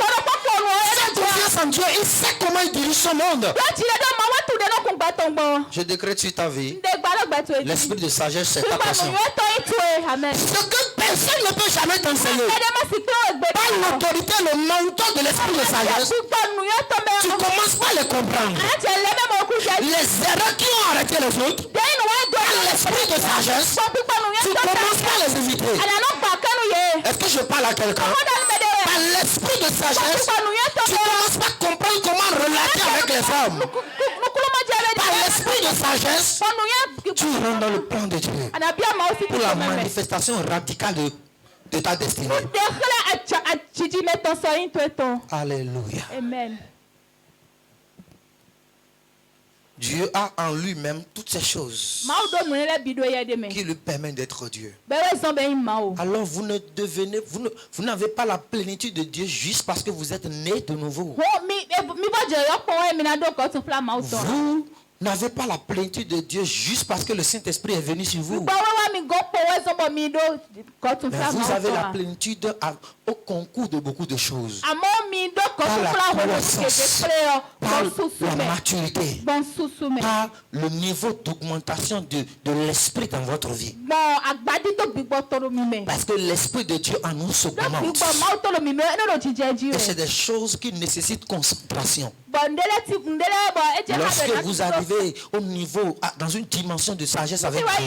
Fais confiance en Dieu, il sait comment il dirige son monde. Je décrète sur ta vie l'esprit de sagesse, c'est ta passion. Ce que personne ne peut jamais t'enseigner. Par l'autorité, le mentor de l'esprit de sagesse, tu commences pas à les comprendre. Les erreurs qui ont arrêté les autres, par l'esprit de sagesse, tu commences pas à les éviter. Est-ce que je parle à quelqu'un? Par l'esprit de sagesse, tu commences pas à comprendre comment relater avec les femmes. Par l'esprit de sagesse, tu rentres dans le plan de Dieu pour la manifestation radicale de ta destinée. Alléluia. Amen. Dieu a en lui-même toutes ces choses qui lui permettent d'être Dieu. Alors vous n'avez pas la plénitude de Dieu juste parce que vous êtes né de nouveau. Vous n'avez pas la plénitude de Dieu juste parce que le Saint-Esprit est venu sur vous. Mais vous avez la plénitude au concours de beaucoup de choses. Par la croissance, par la maturité, par le niveau d'augmentation de l'esprit dans votre vie. Parce que l'esprit de Dieu en nous s'augmente. Et c'est des choses qui nécessitent concentration. Lorsque vous arrivez au niveau, dans une dimension de sagesse avec Dieu,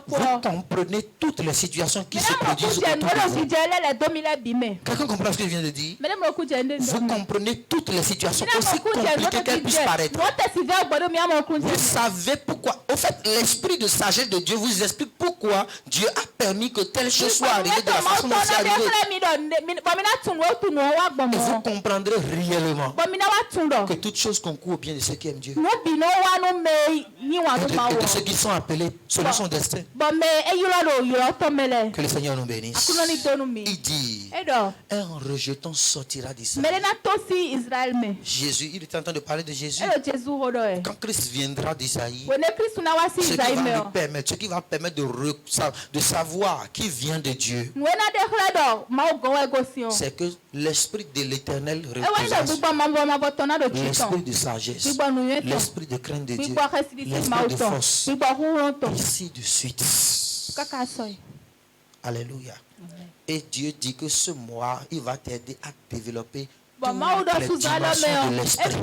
vous comprenez toutes les situations qui se produisent autour de vous. Quelqu'un comprend ce que je viens de dire? Vous comprenez toutes les situations, aussi compliquées qu'elles puissent paraître. Vous savez pourquoi. Au fait, l'esprit de sagesse de Dieu vous explique pourquoi Dieu a permis que telle chose soit arrivée de la façon dont c'est arrivé. Et vous comprendrez réellement que toutes choses concourent au bien de ceux qui aiment Dieu. Et de ceux qui sont appelés selon son destin. Que le Seigneur nous bénisse. Il dit, un rejeton sortira d'Israël. Jésus, il est en train de parler de Jésus. Quand Christ viendra d'Isaïe, ce qui va permettre de savoir qui vient de Dieu, c'est que l'esprit de l'Éternel représente l'esprit de sagesse, l'esprit de crainte de Dieu, l'esprit de force, ainsi de suite. Alléluia. Et Dieu dit que ce mois, il va t'aider à développer toutes les dimensions de l'esprit.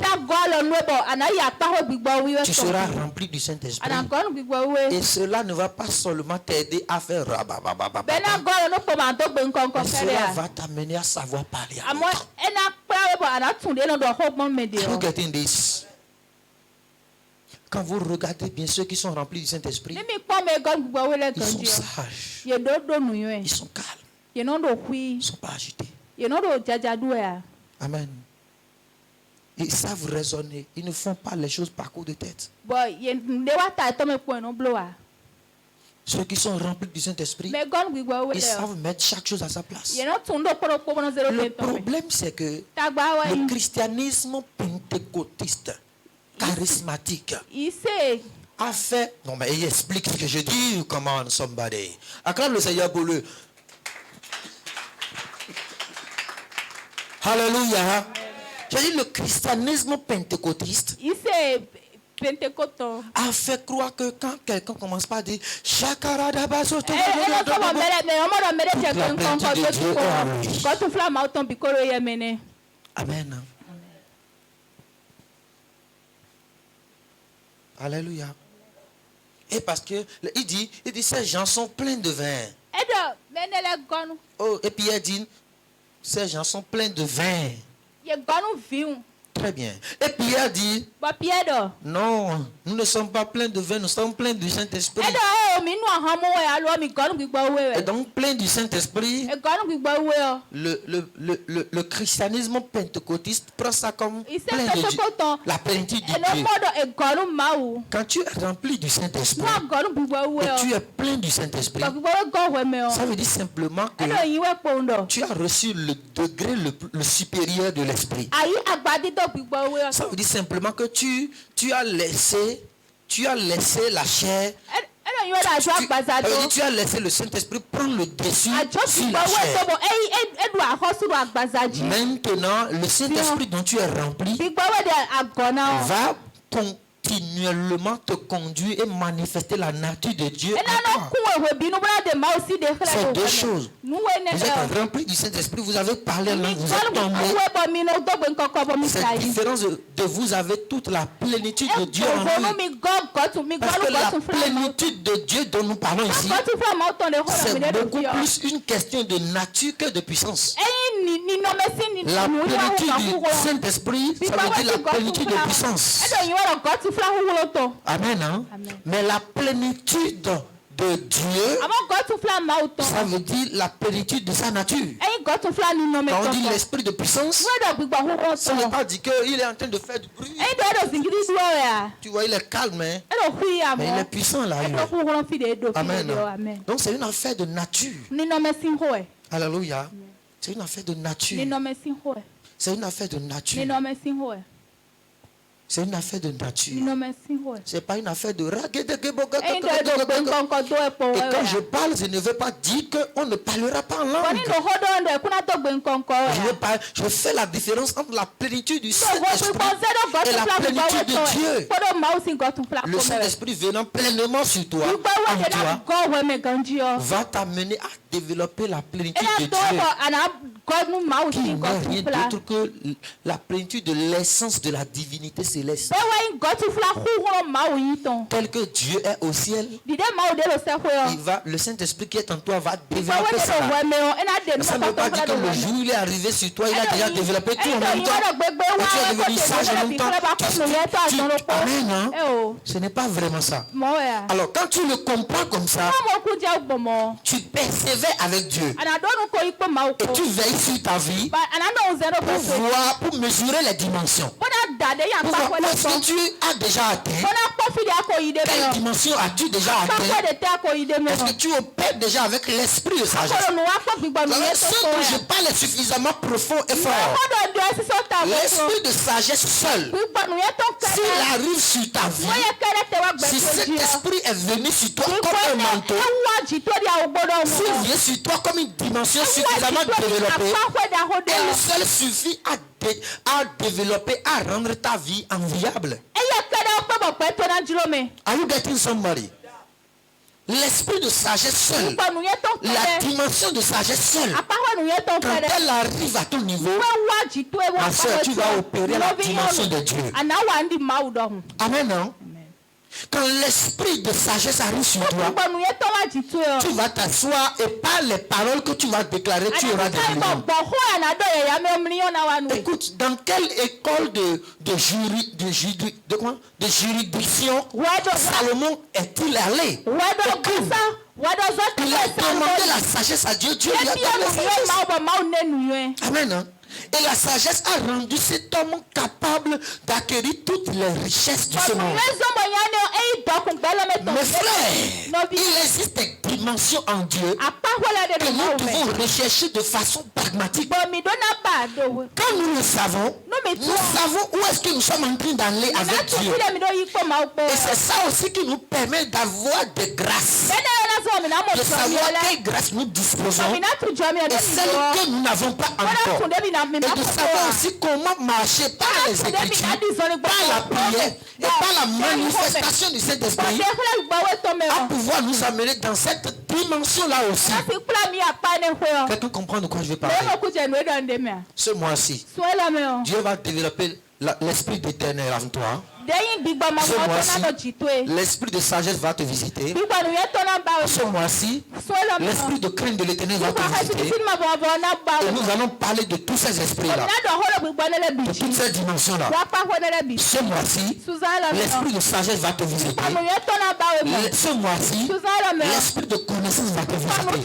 Tu seras rempli du Saint-Esprit. Et cela ne va pas seulement t'aider à faire rababababa. Mais cela va t'amener à savoir parler à l'autre. Are you getting this? Quand vous regardez bien ceux qui sont remplis du Saint-Esprit, ils sont sages, ils sont calmes, ils ne sont pas agités. Amen. Ils savent raisonner, ils ne font pas les choses par coup de tête. Ceux qui sont remplis du Saint-Esprit, ils savent mettre chaque chose à sa place. Le problème, c'est que le christianisme pentecôtiste, charismatique, a fait... Non, mais il explique ce que je dis. Come on, somebody. Acclame le Seigneur pour le... Alléluia. J'ai dit le christianisme pentecôtiste a fait croire que quand quelqu'un commence par dire Amen. Alléluia. Et parce que il dit ces gens sont pleins de vin. Oh, et puis il dit ces gens sont pleins de vin. Très bien. Et Pierre dit, non, nous ne sommes pas pleins de vin, nous sommes pleins du Saint-Esprit. Et donc, plein du Saint-Esprit, le christianisme pentecôtiste prend ça comme plein de Dieu, la plénitude de Dieu. Quand tu es rempli du Saint-Esprit, et tu es plein du Saint-Esprit, ça veut dire simplement que tu as reçu le degré le supérieur de l'Esprit. Ça veut dire simplement que tu as laissé la chair. Tu as laissé le Saint-Esprit prendre le dessus sur la chair. Maintenant, le Saint-Esprit dont tu es rempli va continuellement te conduire et manifester la nature de Dieu en toi. C'est deux choses. Vous êtes rempli du Saint-Esprit, vous avez parlé langue, vous êtes tombé. Cette différence de vous avez toute la plénitude de Dieu en vous. Parce que la plénitude de Dieu dont nous parlons ici, c'est beaucoup plus une question de nature que de puissance. La plénitude du Saint-Esprit, ça veut dire la plénitude de puissance. Amen, hein? Amen. Mais la plénitude de Dieu, ça veut dire la plénitude de sa nature. Quand on dit l'esprit de puissance, ça ne veut pas dire qu'il est en train de faire du bruit. Tu vois, il est calme, hein? Mais il est puissant là. Amen. Amen. Donc c'est une affaire de nature. Alléluia. C'est une affaire de nature. C'est une affaire de nature. C'est une affaire de nature. C'est pas une affaire de rague. Et quand je parle, je ne veux pas dire qu'on ne parlera pas en langue. Je fais la différence entre la plénitude du Saint-Esprit et la plénitude de Dieu. Le Saint-Esprit venant pleinement sur toi, en toi, va t'amener à développer la plénitude de Dieu. Qui n'est rien d'autre que la plénitude de l'essence de la divinité céleste. Tel que Dieu est au ciel, le Saint-Esprit qui est en toi va développer ça. Ça ne veut pas dire que le jour où il est arrivé sur toi, il a déjà développé tout en même temps. Et tu es devenu sage en même temps. Amen, hein? Ce n'est pas vraiment ça. Alors quand tu le comprends comme ça, tu persévères avec Dieu. Et tu veilles sur ta vie pour voir, pour mesurer les dimensions. Pour voir ce que tu as déjà atteint. Quelle dimension as-tu déjà atteint? Est-ce que tu opères déjà avec l'esprit de sagesse? Ce dont je parle est suffisamment profond et fort. L'esprit de sagesse seul, s'il arrive sur ta vie, si cet esprit est venu sur toi comme un manteau, s'il vient sur toi comme une dimension suffisamment développée, elle seule suffit à développer, à rendre ta vie enviable. Are you getting somebody? L'esprit de sagesse seul, la dimension de sagesse seule, quand elle arrive à ton niveau, ma soeur, tu vas opérer la dimension de Dieu. Amen, non? Quand l'esprit de sagesse arrive sur toi, tu vas t'asseoir et par les paroles que tu vas déclarer, tu auras des visions. Écoute, dans quelle école de juridiction Salomon est-il allé? Il a demandé la sagesse à Dieu. Dieu lui a donné la sagesse. Amen. Hein? Et la sagesse a rendu cet homme capable d'acquérir toutes les richesses de ce monde. Mes frères, il existe des dimensions en Dieu que nous devons rechercher de façon pragmatique. Quand nous le savons, nous savons où est-ce que nous sommes en train d'aller avec Dieu. Et c'est ça aussi qui nous permet d'avoir des grâces. De savoir quelle grâce nous disposons et celle que nous n'avons pas encore. Et de savoir aussi comment marcher par les Écritures, par la prière et par la manifestation du Saint-Esprit à pouvoir nous amener dans cette dimension-là aussi. Quelqu'un comprend de quoi je vais parler? Ce mois-ci, Dieu va développer l'esprit d'éternel en toi. Ce mois-ci, l'esprit de sagesse va te visiter. Ce mois-ci, l'esprit de crainte de l'éternel va te visiter. Et nous allons parler de tous ces esprits-là, de toutes ces dimensions-là. Ce mois-ci, l'esprit de sagesse va te visiter. Ce mois-ci, l'esprit de connaissance va te visiter.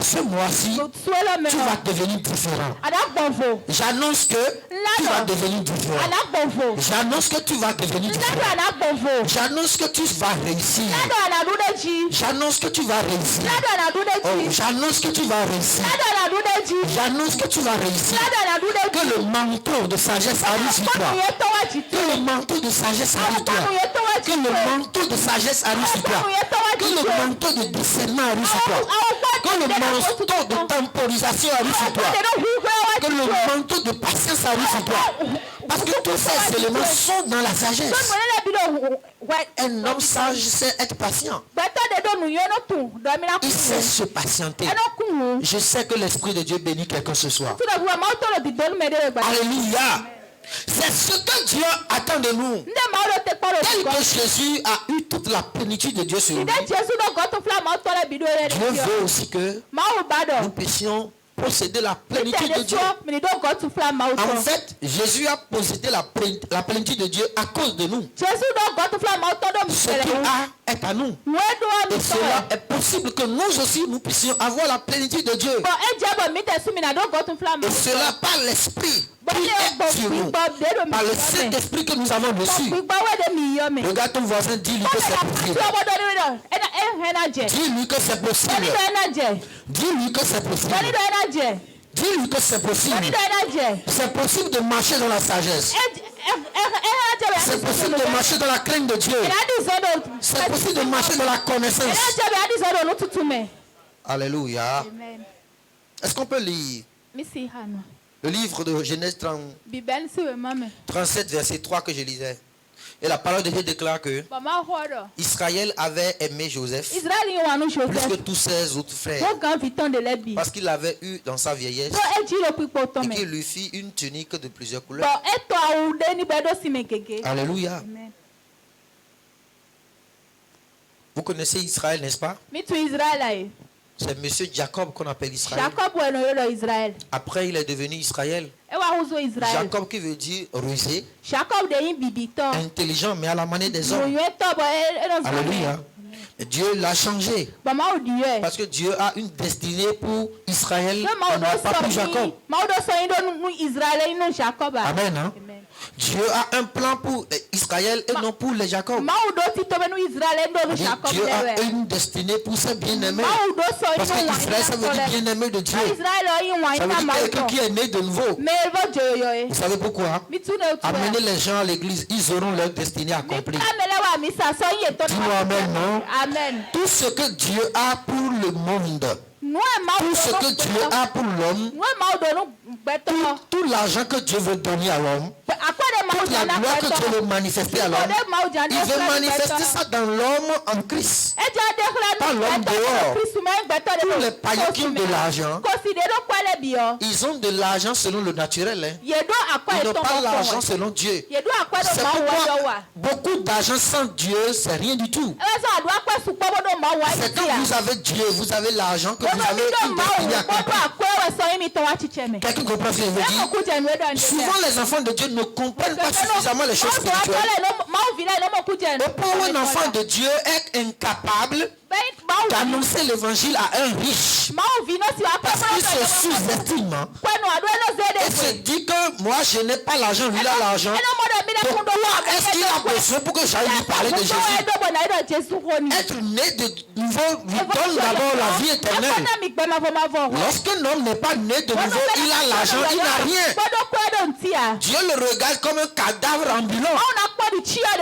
Ce mois-ci, tu vas devenir différent. J'annonce que tu vas devenir différent. J'annonce que tu vas devenir différent. J'annonce que tu vas réussir. J'annonce que tu vas réussir. Oh, j'annonce que tu vas réussir. J'annonce que tu vas réussir. Que le manteau de sagesse arrive sur toi. Que le manteau de sagesse arrive sur toi. Que le manteau de sagesse arrive sur toi. Que le manteau de discernement arrive sur toi. Que le manteau de temporisation arrive sur toi. Que le manteau de patience arrive sur toi. Parce que tous ces éléments sont dans la sagesse. Un homme sage sait être patient. Il sait se patienter. Je sais que l'Esprit de Dieu bénit quelqu'un ce soir. Alléluia. C'est ce que Dieu attend de nous. Tel que Jésus a eu toute la plénitude de Dieu sur lui, Dieu veut aussi que nous puissions posséder la plénitude de Dieu. En fait, Jésus a possédé la plénitude de Dieu à cause de nous. Ce qui a est à nous. Et cela est possible que nous aussi nous puissions avoir la plénitude de Dieu. Et cela par l'Esprit qui est sur nous, par le Saint-Esprit que nous avons reçu. Regarde ton voisin, dis-lui que c'est possible. Dis-lui que c'est possible. Dis-lui que c'est possible. Dis-lui que c'est possible. C'est possible de marcher dans la sagesse. C'est possible de marcher dans la crainte de Dieu. C'est possible de marcher dans la connaissance. Alléluia. Est-ce qu'on peut lire le livre de Genèse 37, verset 3 que je lisais? Et la parole de Dieu déclare que Israël avait aimé Joseph plus que tous ses autres frères, parce qu'il l'avait eu dans sa vieillesse et qu'il lui fit une tunique de plusieurs couleurs. Alléluia. Vous connaissez Israël, n'est-ce pas? C'est monsieur Jacob qu'on appelle Israël. Après, il est devenu Israël. Jacob qui veut dire rusé, intelligent, mais à la manière des hommes. Alléluia. Dieu l'a changé. Parce que Dieu a une destinée pour Israël, pas pour Jacob. Amen. Hein? Dieu a un plan pour Israël et non pour les Jacob. Dieu a une destinée pour ses bien-aimés. Parce que Israël, ça veut dire bien-aimé de Dieu. Ça veut dire quelqu'un qui est né de nouveau. Vous savez pourquoi? Amener les gens à l'église, ils auront leur destinée accomplie. Dis-moi amen, non? Amen. Tout ce que Dieu a pour le monde, tout ce que Dieu a pour l'homme, tout l'argent que Dieu veut donner à l'homme, toute la gloire que Dieu veut manifester à l'homme, il veut manifester ça dans l'homme en Christ. Pas l'homme dehors. Tous les païens qui ont de l'argent, ils ont de l'argent selon le naturel. Hein. Ils n'ont pas l'argent selon Dieu. C'est pourquoi beaucoup d'argent sans Dieu, c'est rien du tout. C'est quand vous avez Dieu, vous avez l'argent que vous avez une destinée accomplie. Quelqu'un comprend ce que je veux dire? Souvent les enfants de Dieu ne comprennent pas suffisamment les choses spirituelles. Au point où un enfant de Dieu est incapable d'annoncer l'évangile à un riche. Parce qu'il se sous-estime. Et se dit que moi je n'ai pas l'argent, lui il a l'argent. Pourquoi est-ce qu'il a besoin pour que j'aille lui parler de Jésus? Être né de nouveau lui donne d'abord la vie éternelle. Lorsqu'un homme n'est pas né de nouveau, il a l'argent, il n'a rien. Dieu le regarde comme un cadavre ambulant.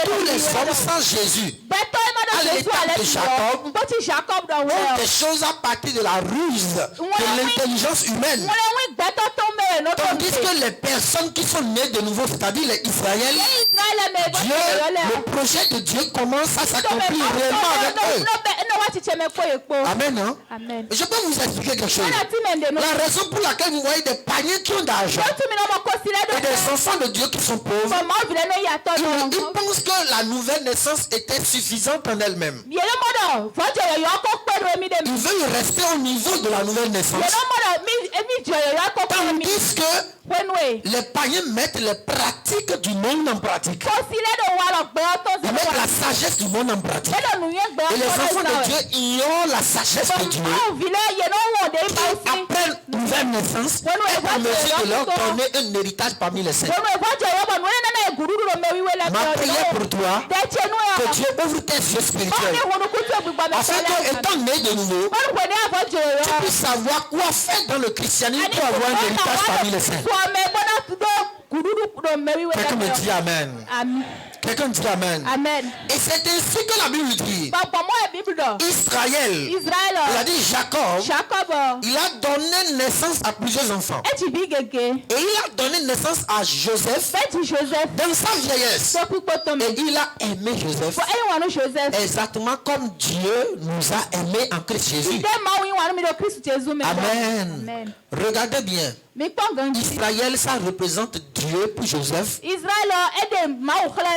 Tous les hommes sans Jésus, à l'état de Jacob, ont des choses à partir de la ruse, de l'intelligence humaine. Tandis que les personnes qui sont nées de nouveau, c'est-à-dire les Israéliens, le projet de Dieu commence à s'accomplir réellement avec eux. Amen, hein? Amen. Je peux vous expliquer quelque chose. La raison pour laquelle vous voyez des paniers qui ont d'argent et des enfants de Dieu qui sont pauvres, ils pensent que la nouvelle naissance était suffisante en elle-même. Ils veulent rester au niveau de la nouvelle naissance. Tandis que les païens mettent les pratiques du monde en pratique. Ils mettent la sagesse du monde en pratique. Et les enfants de Dieu ignorent la sagesse de Dieu. Après nouvelle naissance, est en mesure de leur donner un héritage parmi les saints. Ma prière pour toi, que Dieu ouvre tes yeux spirituels, afin que, étant né de nouveau, tu puisses savoir quoi faire dans le christianisme pour avoir un héritage parmi les saints. Quelqu'un me dit Amen. Quelqu'un dit Amen. Amen. Et c'est ainsi que la Bible dit. Israël, il a dit Jacob, il a donné naissance à plusieurs enfants. Et il a donné naissance à Joseph dans sa vieillesse. Et il a aimé Joseph exactement comme Dieu nous a aimés en Christ Jésus. Amen. Regardez bien. Israël, ça représente Dieu pour Joseph.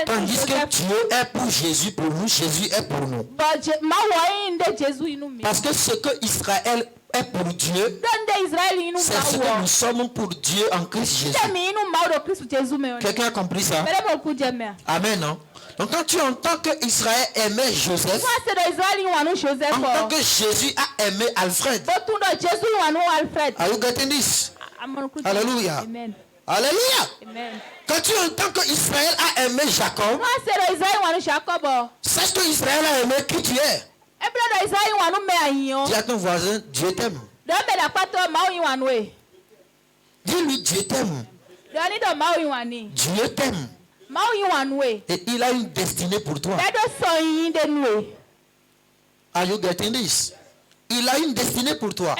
Tandis que Dieu est pour Jésus, pour nous, Jésus est pour nous. Parce que ce que Israël est pour Dieu, c'est ce que nous sommes pour Dieu en Christ Jésus. Quelqu'un a compris ça? Amen, non? Donc quand tu entends que Israël aimait Joseph, en tant que Jésus a aimé Alfred. Are you getting this? Alléluia. Amen. Alléluia. Amen. Quand tu entends que Israël a aimé Jacob, sache que Israël a aimé qui tu es. Dis à ton voisin, Dieu t'aime. Dis-lui, Dieu t'aime. Dieu t'aime. Et il a une destinée pour toi. Are you getting this? Il a une destinée pour toi.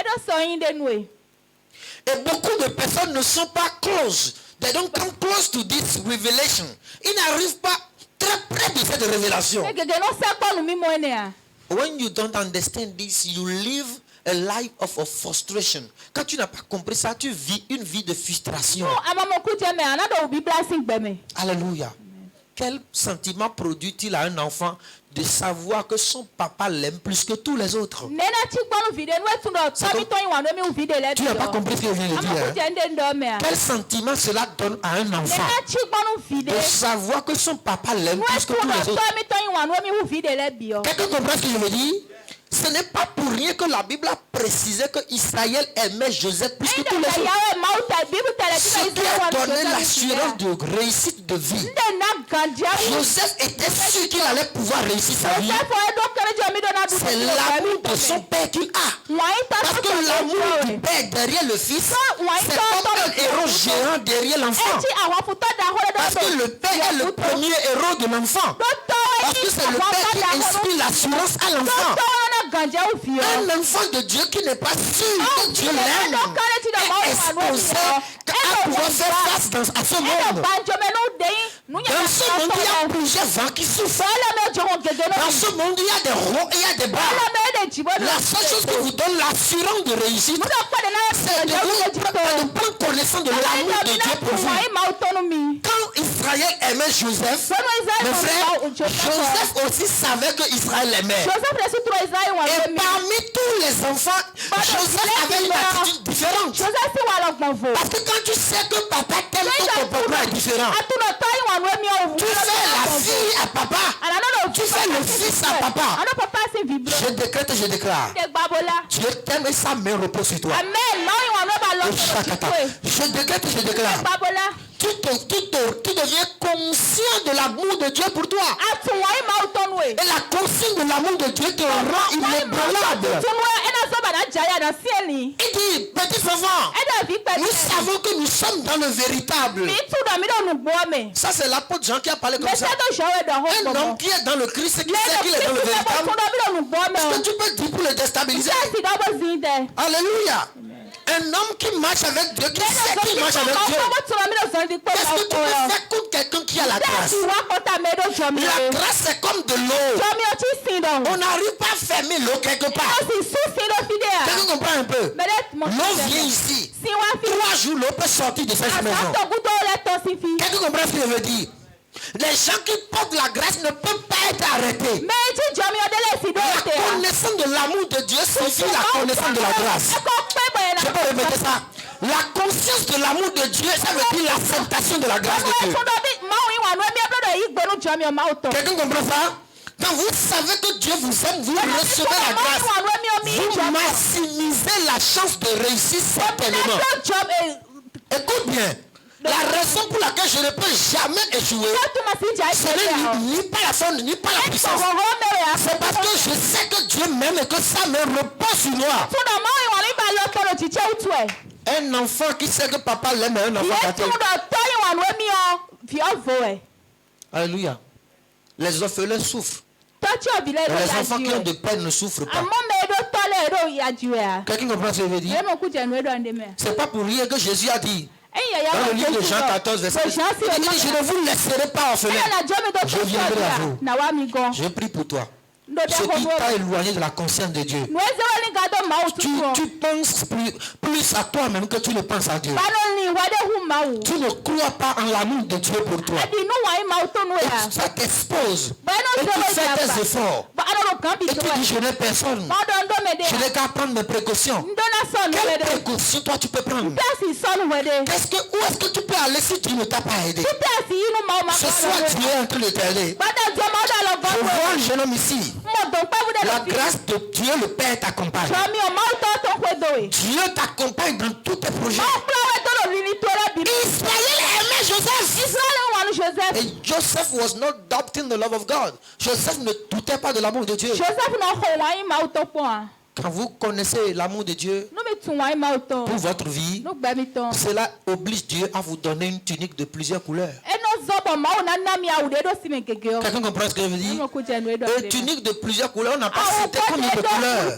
Et beaucoup de personnes ne sont pas close. They don't come close to this revelation. Ils n'arrivent pas très près de cette révélation. When you don't understand this, you live a life of frustration. Quand tu n'as pas compris ça, tu vis une vie de frustration. Alléluia. Quel sentiment produit-il à un enfant de savoir que son papa l'aime plus que tous les autres? Tu n'as pas compris ce que je viens de dire. Quel sentiment cela donne à un enfant de savoir que son papa l'aime plus que tous les autres? Quelqu'un comprend ce que je veux dire? Ce n'est pas pour rien que la Bible a précisé que Israël aimait Joseph plus que tous les autres. Ce qui a donné l'assurance de réussite de vie. Joseph était sûr qu'il allait pouvoir réussir sa vie. C'est l'amour de son père qu'il a. Parce que l'amour du père derrière le fils, c'est comme un héros géant derrière l'enfant. Parce que le père est le premier héros de l'enfant. Parce que c'est le père qui inspire l'assurance à l'enfant. Un enfant de Dieu qui n'est pas sûr que Dieu l'aime est exposé à pouvoir faire face à ce monde. Dans ce monde, il y a plusieurs vents qui souffrent. Dans ce monde, il y a des hauts et il y a des bas. La seule chose qui vous donne l'assurance de réussite, c'est de prendre connaissance de l'amour de Dieu pour vous. Quand Israël aimait Joseph, mes frères, Joseph aussi savait que Israël l'aimait. Et parmi tous les enfants, Joseph avait une attitude différente. Parce que quand tu sais que papa t'aime, ton papa est différent. Tu fais la fille à papa. Tu fais le fils à papa. Je décrète et je déclare. Dieu t'aime et sa main repose sur toi. Je décrète et je déclare. Tu deviens conscient de l'amour de Dieu pour toi. Et la conscience de l'amour de Dieu te rend inébranlable. Il dit, petit enfant, nous savons que nous sommes dans le véritable. Ça, c'est l'apôtre Jean qui a parlé comme ça. Un homme qui est dans le Christ, qui sait qu'il est dans le véritable. Est-ce que tu peux dire pour le déstabiliser? Alléluia. Un homme qui marche avec Dieu, qui sait qu'il marche avec Dieu. Est-ce que tu peux faire contre quelqu'un qui a la grâce? La grâce, c'est comme de l'eau. On n'arrive pas à fermer l'eau quelque part. Quelqu'un comprend un peu? L'eau vient ici. 3 jours, l'eau peut sortir de cette maison. Quelqu'un comprend ce que je veux dire? Les gens qui portent la grâce ne peuvent pas être arrêtés. La connaissance de l'amour de Dieu suffit la connaissance de la grâce. Je peux répéter ça. La conscience de l'amour de Dieu, ça veut dire l'acceptation de la grâce de Dieu. Quelqu'un comprend ça? Quand vous savez que Dieu vous aime, vous recevez la grâce. Vous maximisez la chance de réussir certainement. Écoute bien. La raison pour laquelle je ne peux jamais échouer, ce n'est ni par la force, ni par la puissance. C'est parce que je sais que Dieu m'aime et que ça me repose sur moi. Un enfant qui sait que papa l'aime est un enfant gâté. Alléluia. Les orphelins souffrent. Les enfants qui ont de peine ne souffrent pas. Quelqu'un comprend ce que je veux dire? C'est pas pour rien que Jésus a dit dans le livre de Jean 14, verset 10, il dit, je ne vous laisserai pas orphelin. Je viendrai à vous. Je prie pour toi. Ce qui t'a éloigné de la conscience de Dieu. Tu penses plus à toi-même que tu ne penses à Dieu. Tu ne crois pas en l'amour de Dieu pour toi. Et ça t'expose. Et tu fais tes efforts. Et tu dis, je n'ai personne. Je n'ai qu'à prendre mes précautions. Quelles précautions toi tu peux prendre? Où est-ce que tu peux aller si tu ne t'as pas aidé? Ce soir tu es en train de t'aider. Je vois un jeune homme ici. La grâce de Dieu le Père t'accompagne. Dieu t'accompagne dans tous tes projets. Israël aimait Joseph. Et Joseph was not doubting the love of God. Joseph ne doutait pas de l'amour de Dieu. Quand vous connaissez l'amour de Dieu pour votre vie, cela oblige Dieu à vous donner une tunique de plusieurs couleurs. Quelqu'un comprend ce que je veux dire? Une tunique de plusieurs couleurs, on n'a pas cité combien de couleurs.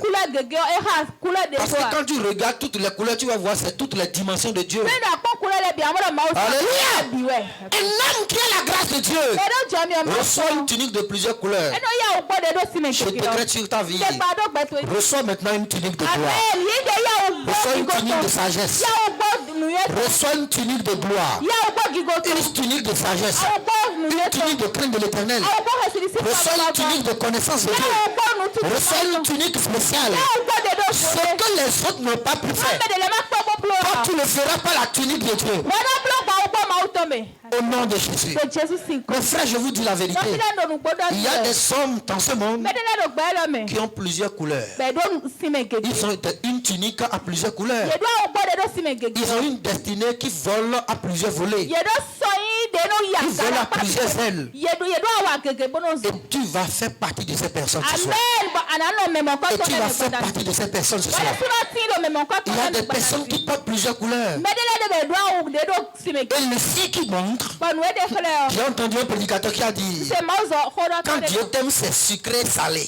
Parce que quand tu regardes toutes les couleurs, tu vas voir c'est toutes les dimensions de Dieu. Alléluia. Un homme qui a la grâce de Dieu reçoit une tunique de plusieurs couleurs. Je décrète sur ta vie. Reçois maintenant une tunique de gloire. Reçois une tunique de sagesse. Reçois une tunique de gloire. Une tunique de sagesse. Une tunique de crainte de l'éternel. Reçois une tunique de connaissance de Dieu. Reçois une tunique spéciale. Ce que les autres n'ont pas pu faire. Quand tu ne feras pas la tunique de Dieu. Au nom de Jésus. Mes frères, je vous dis la vérité. Il y a des hommes dans ce monde qui ont plusieurs couleurs. Ils ont une tunique à plusieurs couleurs. Ils ont une destinée qui vole à plusieurs volets. Qui vole à plusieurs ailes. Et tu vas faire partie de ces personnes ce soir. Et tu vas faire partie de ces personnes ce soir. Il y a des personnes qui portent plusieurs couleurs. Et le ciel qui montre. J'ai entendu un prédicateur qui a dit, quand Dieu t'aime, c'est sucré salé.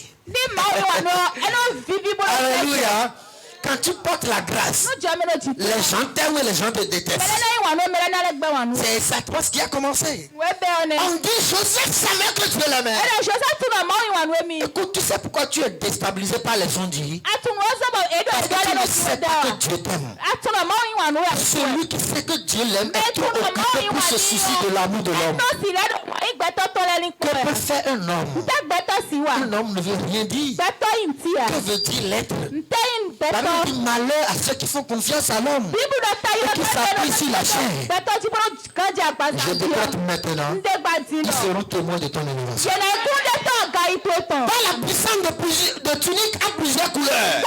Alléluia. Quand tu portes la grâce, les gens t'aiment et les gens te détestent. C'est exactement ce qui a commencé. On dit Joseph savait que Dieu l'aimait. Écoute, tu sais pourquoi tu es déstabilisé par les gens dits? Parce que tu ne sais pas que Dieu t'aime. Celui qui sait que Dieu l'aime est trop occupé pour se soucier de l'amour de l'homme. Que peut faire un homme? Un homme ne veut rien dire. Que veut dire l'être? La Bible dit malheur à ceux qui font confiance à l'homme et qui s'appuient sur la chair. Je décrète maintenant, ils seront témoins de ton élévation. Dans la puissance de tunique à plusieurs couleurs,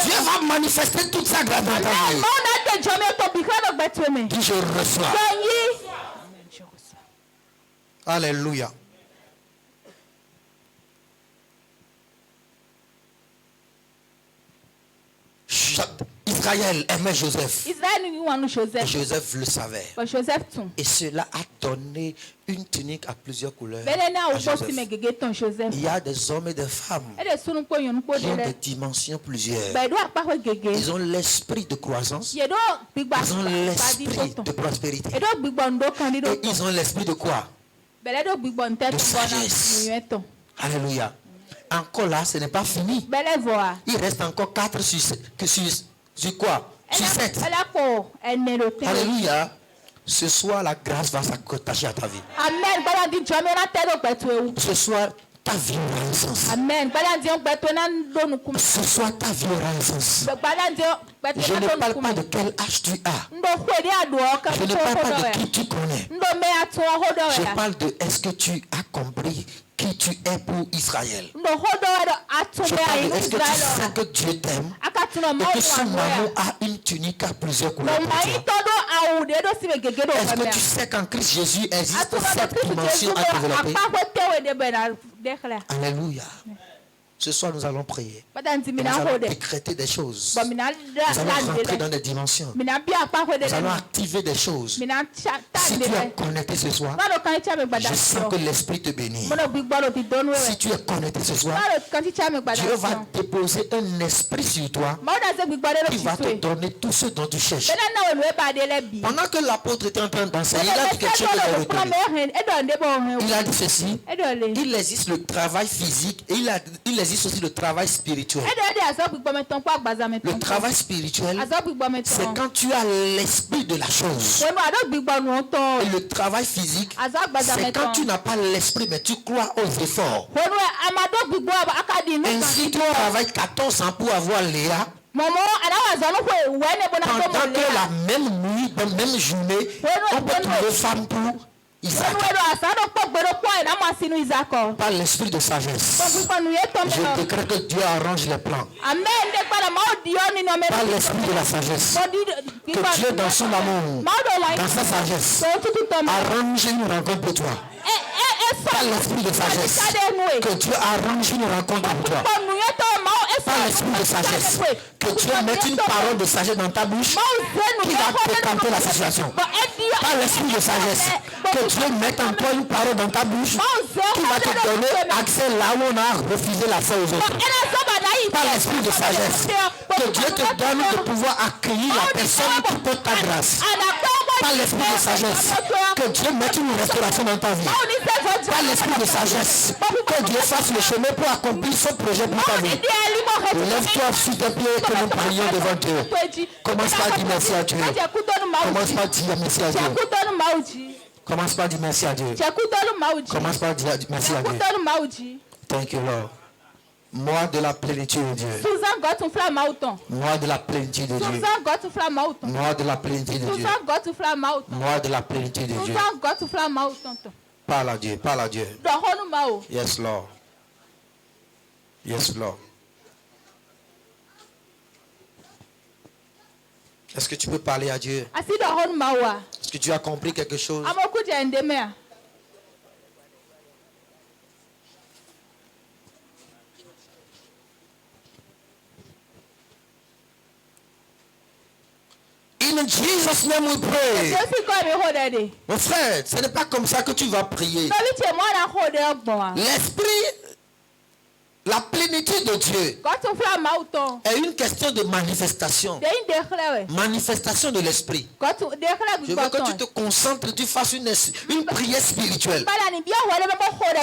Dieu va manifester toute sa grâce dans ta vie. Dis je reçois. Alléluia. Israël aimait Joseph. Et Joseph le savait. Et cela a donné une tunique à plusieurs couleurs à Joseph. Il y a des hommes et des femmes qui ont des dimensions plusieurs. Ils ont l'esprit de croissance. Ils ont l'esprit de prospérité. Et ils ont l'esprit de quoi? De sagesse. Alléluia. Encore là, ce n'est pas fini. Il reste encore 4 sur quoi? Sur 7. Alléluia. Ce soir, la grâce va s'attacher à ta vie. Ce soir, ta vie aura un sens. Amen. Ce soir, ta vie aura un sens. Je ne parle pas de quel âge tu as. Je ne parle pas de qui tu connais. Je parle de est-ce que tu as compris qui tu es pour Israël. Je parle de est-ce que tu sais que Dieu t'aime et que son amour a une tunique à plusieurs couleurs pour toi. Est-ce que tu sais qu'en Christ Jésus existe 7 dimensions à développer? Alléluia. Ce soir, nous allons prier. Nous allons décréter des choses. Nous allons rentrer dans des dimensions. Nous allons activer des choses. Si tu es connecté ce soir, je sens que l'Esprit te bénit. Si tu es connecté ce soir, Dieu va déposer un esprit sur toi qui va te donner tout ce dont tu cherches. Pendant que l'apôtre était en train d'enseigner, il a dit quelque chose de retenu. Il a dit ceci. Il existe le travail physique et il existe aussi le travail spirituel. Le travail spirituel, c'est quand tu as l'esprit de la chose. Et le travail physique, c'est quand tu n'as pas l'esprit mais tu crois aux efforts. Ainsi tu travailles 14 ans pour avoir Léa. Pendant que la même nuit, la même journée, on peut trouver femme pour Isaac. Par l'esprit de sagesse, je décrète que Dieu arrange les plans. Par l'esprit de la sagesse, que Dieu dans son amour, dans sa sagesse, arrange une rencontre pour toi. Par l'esprit de sagesse, que Dieu arrange une rencontre pour toi. Par l'esprit de sagesse, que Dieu mette une parole de sagesse dans ta bouche qui va décanter la situation. Par l'esprit de sagesse, que Dieu mette en toi une parole dans ta bouche qui va te donner accès là où on a refusé l'accès aux autres. Par l'esprit de sagesse, que Dieu te donne de pouvoir accueillir la personne qui porte ta grâce. Par l'esprit de sagesse, que Dieu mette une restauration dans ta vie. Par l'esprit de sagesse, que Dieu fasse le chemin pour accomplir son projet pour ta vie. Lève-toi sur tes pieds que nous prions devant Dieu. Commence par dire merci à Dieu. Commence par dire merci à Dieu. Commence par dire merci à Dieu. Commence par dire merci à Dieu. Thank you, Lord. Moi de la plénitude de Dieu. Moi de la plénitude de Dieu. Moi de la plénitude de Dieu. Moi de la plénitude de Dieu. Parle à Dieu, parle à Dieu. Yes, Lord. Yes, Lord. Est-ce que tu peux parler à Dieu? Est-ce que tu as compris quelque chose? In Jesus' name we pray. Mon frère, ce n'est pas comme ça que tu vas prier. L'esprit, la plénitude de Dieu est une question de manifestation. Manifestation de l'esprit. Je veux que tu te concentres, tu fasses une prière spirituelle.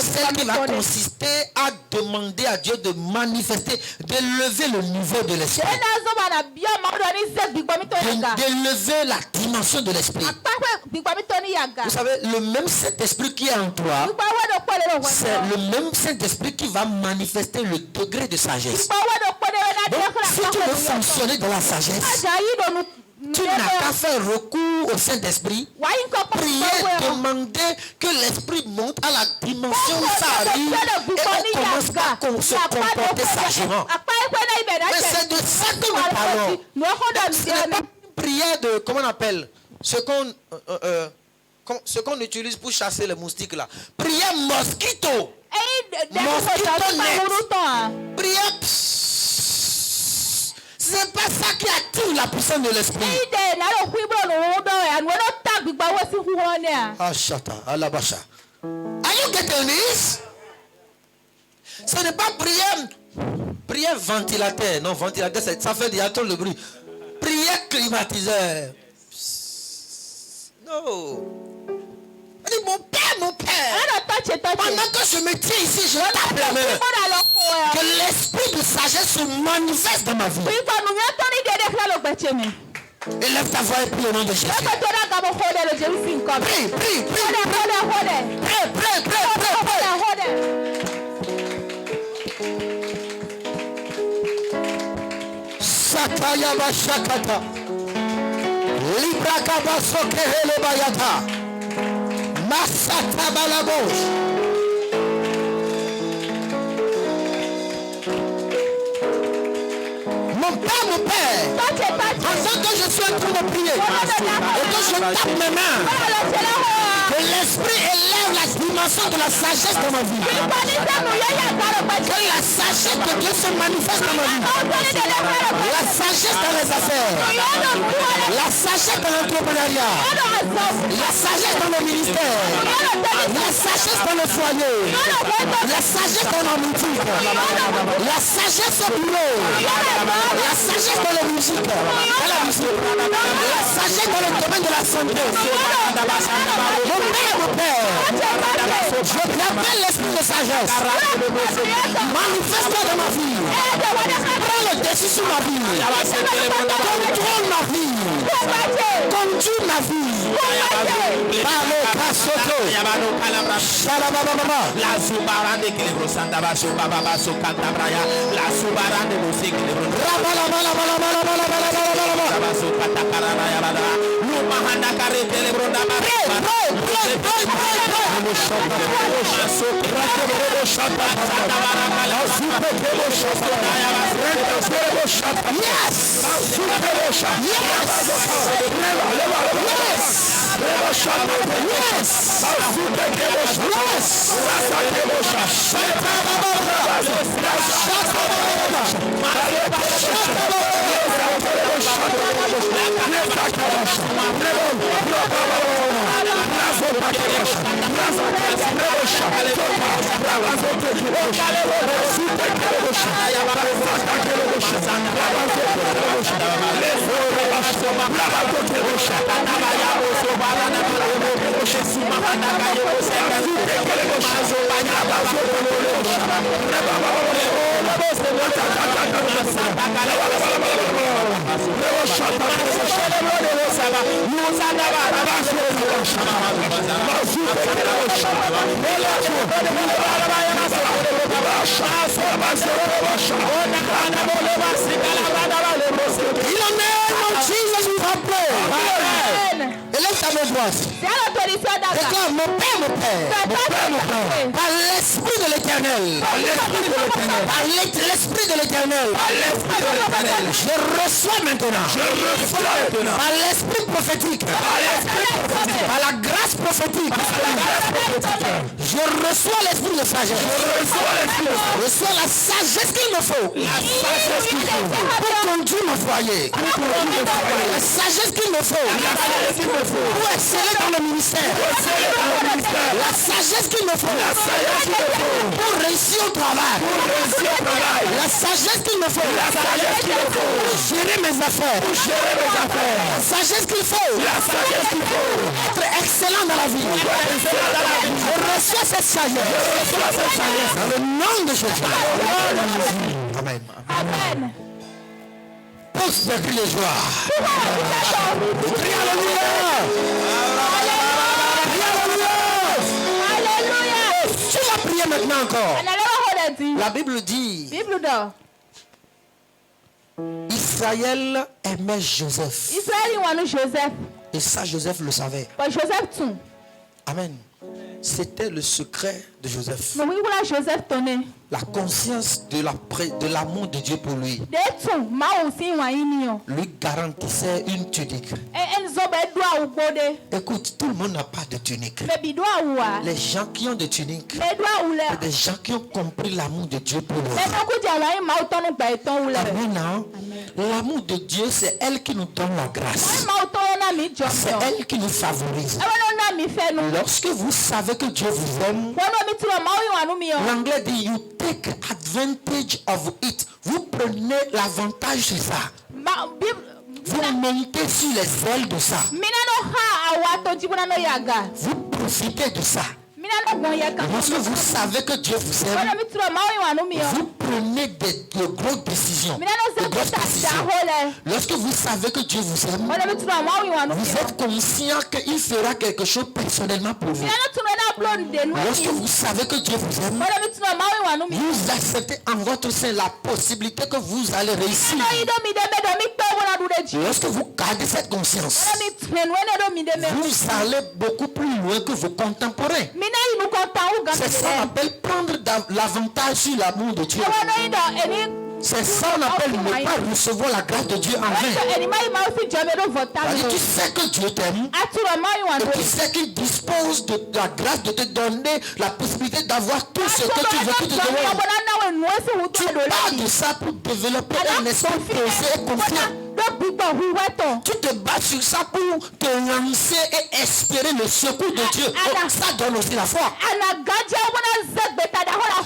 Celle qui va consister à demander à Dieu de manifester, d'élever le niveau de l'esprit. D'élever la dimension de l'esprit. Vous savez, le même Saint-Esprit qui est en toi, c'est le même Saint-Esprit qui va manifester le degré de sagesse. Si tu veux fonctionner dans la sagesse, tu n'as qu'à faire recours au Saint-Esprit, prier, demander que l'Esprit monte à la dimension où ça arrive et on commence à se comporter sagement. Mais c'est de ça que nous parlons. Ce n'est pas une prière de, comment on appelle, ce qu'on utilise pour chasser les moustiques là. Prière mosquito. Mosquito net. Prière. C'est pas ça qui attire la puissance de l'esprit. Alabasha. Are you getting this? Ce n'est pas prière ventilateur. Non, ventilateur, ça fait déjà trop le bruit. Prière climatiseur. Non. Mon père. Pendant que je me tiens ici, je tape la main. Que l'esprit de sagesse se manifeste dans ma vie. Élève ta voix et prie au nom de Jésus. Prie. Sakayaba Shakata. Librakaba Sokehele Bayata. Masata Balabos. Mon père, pendant que je suis en train de prier et que je tape mes mains, que l'esprit élève la dimension de la sagesse de ma vie. Que la sagesse de Dieu se manifeste dans ma vie. La sagesse dans les affaires. La sagesse dans l'entrepreneuriat. La sagesse dans le ministère. La sagesse dans le foyer. La sagesse dans la musique. La sagesse au bureau. La sagesse dans la musique. La sagesse dans le domaine de la santé. Mon père, je t'appelle l'esprit de sagesse. Manifeste-toi dans ma vie. Prends le dessus sur ma vie. Contrôle ma vie. Conduis ma vie. Par le Kasoto. Shalabababa. La Subarande qui le Santa Basso Baba Socantabraya. La Subarande Musique le Basso Catacaraya. Lumahanda Carete le Brodaba. Déclare mon père, par l'esprit de l'éternel, par l'esprit de l'éternel, je reçois maintenant, par l'esprit prophétique, par la grâce prophétique, je reçois l'esprit de sagesse, je reçois la sagesse qu'il me faut pour conduire mon foyer, la sagesse qu'il me faut pour exceller dans le ministère, la sagesse qu'il me faut pour réussir au travail, la sagesse qu'il me faut pour gérer mes affaires, la sagesse qu'il faut être excellent dans la vie. Je reçois cette sagesse dans le nom de Jésus. Amen. Amen. Pousse de cri de joie. Crie alléluia. Tu vas prier maintenant encore. La Bible dit Israël aimait Joseph. Et ça, Joseph le savait. Amen. C'était le secret de Joseph. La conscience de l'amour de Dieu pour lui. Lui garantissait une tunique. Écoute, tout le monde n'a pas de tunique. Les gens qui ont des tuniques, c'est des gens qui ont compris l'amour de Dieu pour eux. Amen. L'amour de Dieu, c'est elle qui nous donne la grâce. C'est elle qui nous favorise. Lorsque vous savez que Dieu vous aime, l'anglais dit you take advantage of it. Vous prenez l'avantage de ça. Vous montez sur les ailes de ça. Vous profitez de ça. Lorsque vous savez que Dieu vous aime, vous prenez de grosses décisions. Lorsque vous savez que Dieu vous aime, vous êtes conscient qu'il fera quelque chose personnellement pour vous. Lorsque vous savez que Dieu vous aime, vous acceptez en votre sein la possibilité que vous allez réussir. Lorsque vous gardez cette conscience, vous allez beaucoup plus loin que vos contemporains. C'est ça qu'on appelle prendre l'avantage sur l'amour de Dieu. C'est ça qu'on appelle ne pas recevoir la grâce de Dieu en vain. Tu sais que Dieu t'aime et tu sais qu'il dispose de la grâce de te donner la possibilité d'avoir tout ce que tu veux qu'il te donne. Tu parles de ça pour développer un esprit posé et confiant. Tu te bats sur ça pour te lancer et espérer le secours de Dieu. Oh, ça donne aussi la foi.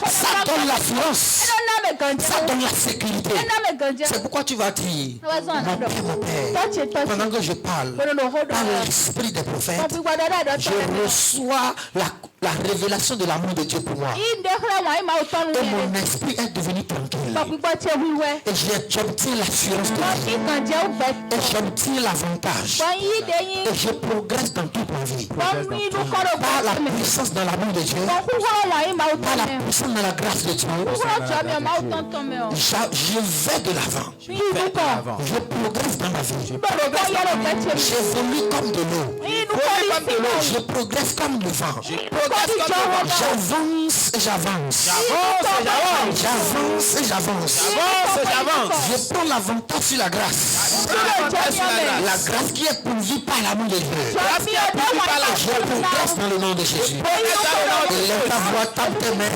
Ça donne l'assurance. Ça donne la sécurité. C'est pourquoi tu vas dire, mon Père, pendant que je parle, par l'esprit des prophètes, je reçois la révélation de l'amour de Dieu pour moi. Et mon esprit est devenu tranquille. Et j'obtiens l'assurance de Dieu. Et j'obtiens l'avantage. Et je progresse dans toute ma vie. Par la puissance dans l'amour de Dieu. Par la puissance dans la grâce de Dieu. Je vais de l'avant. Je progresse dans ma vie. J'évolue comme de l'eau. Je progresse comme le vent. J'avance et j'avance. J'avance et j'avance. Je prends l'avantage sur la grâce. La grâce qui est pourvue par l'amour de Dieu. Je progresse dans le nom de Jésus. Lève ta voix, tape tes mains.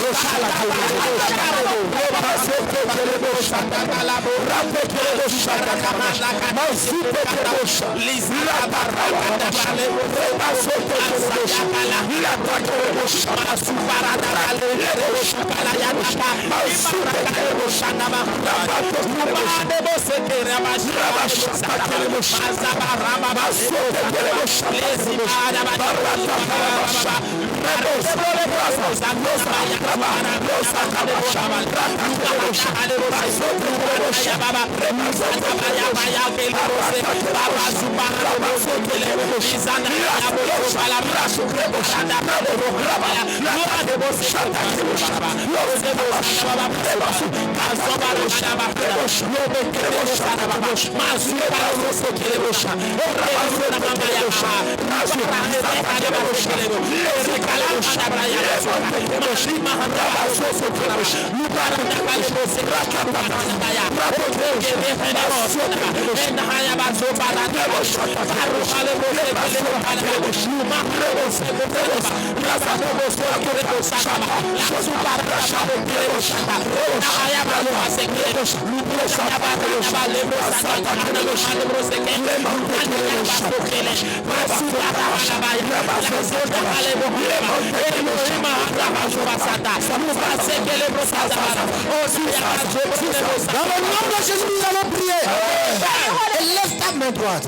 Dans le nom de Jésus, nous allons prier. Et lève ta main droite.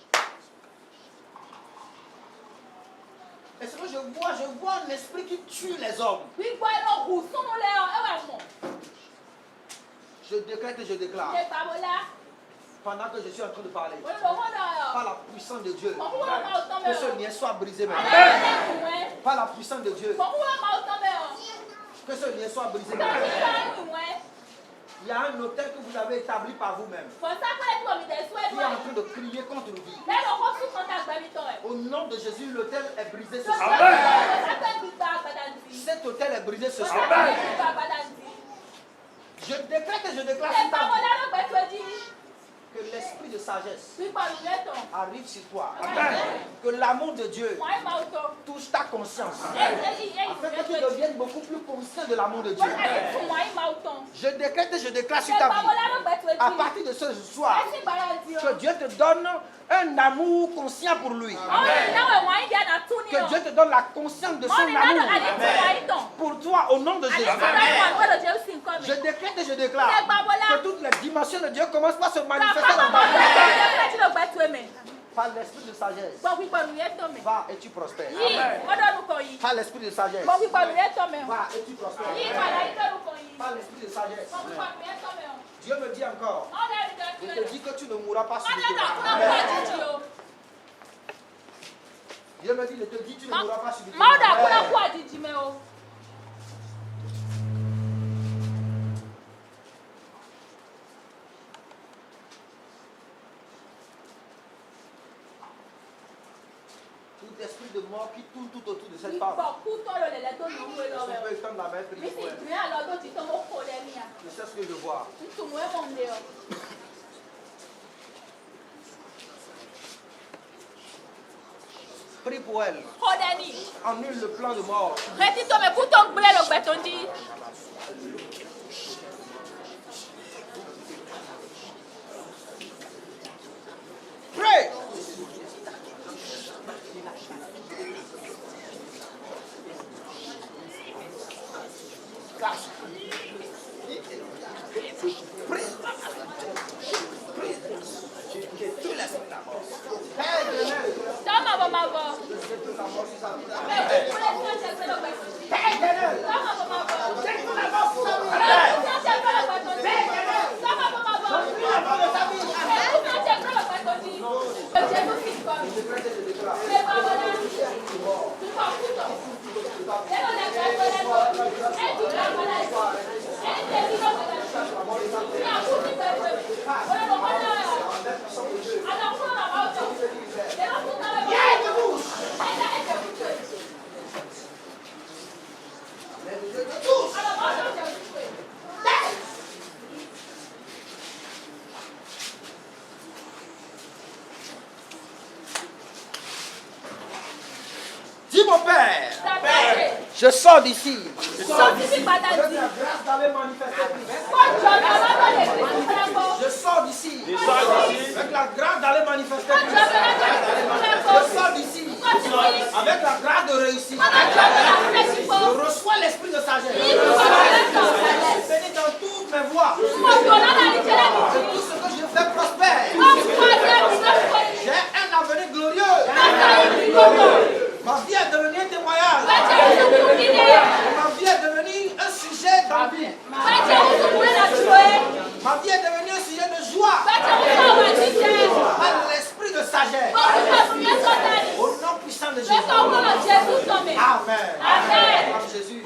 je vois un esprit qui tue les hommes. Je décrète et je déclare. Pendant que je suis en train de parler, par la puissance de Dieu, que ce lien soit brisé maintenant. Par la puissance de Dieu, que ce lien soit brisé maintenant. Il y a un hôtel que vous avez établi par vous-même. Qui est en train de crier contre nous. Au nom de Jésus, l'hôtel est brisé ce soir. Cet hôtel est brisé ce soir. Je décrète et je déclare sur ta vie que l'esprit de sagesse arrive sur toi. Que l'amour de Dieu touche ta conscience. Afin que tu deviennes beaucoup plus conscient de l'amour de Dieu. Je décrète et je déclare sur ta vie. À partir de ce soir, que Dieu te donne un amour conscient pour lui. Que Dieu te donne la conscience de son amour pour toi au nom de Jésus. Je décrète et je déclare que toutes les dimensions de Dieu commencent par se manifester dans ta vie. Par l'esprit de sagesse, va et tu prospères. Par l'esprit de sagesse, va et tu prospères. Par l'esprit de sagesse. Dieu me dit encore, je te dis que tu ne mourras pas subitement. Dieu me dit, je te dis, tu ne mourras pas subitement. Tout esprit de mort qui tourne tout autour de cette femme. Je peux étendre la main, prier pour elle. Je sais ce que je vois. Prie pour elle. Annule le plan de mort. Prie. Dis mon Père, je sors d'ici. Je sors d'ici. Avec la grâce d'aller manifester. Je sors d'ici. Avec la grâce d'aller manifester. Je sors d'ici. Avec la grâce de réussir. Je reçois l'esprit de sagesse. Bénis dans toutes mes voies. Tout ce que je fais prospère. J'ai un avenir glorieux. Ma vie est devenue un témoignage. Ma vie est devenue un sujet d'envie. Ma vie est devenue un sujet de joie. Par l'esprit de sagesse. Au nom puissant de Jésus. Amen. Amen. Jésus.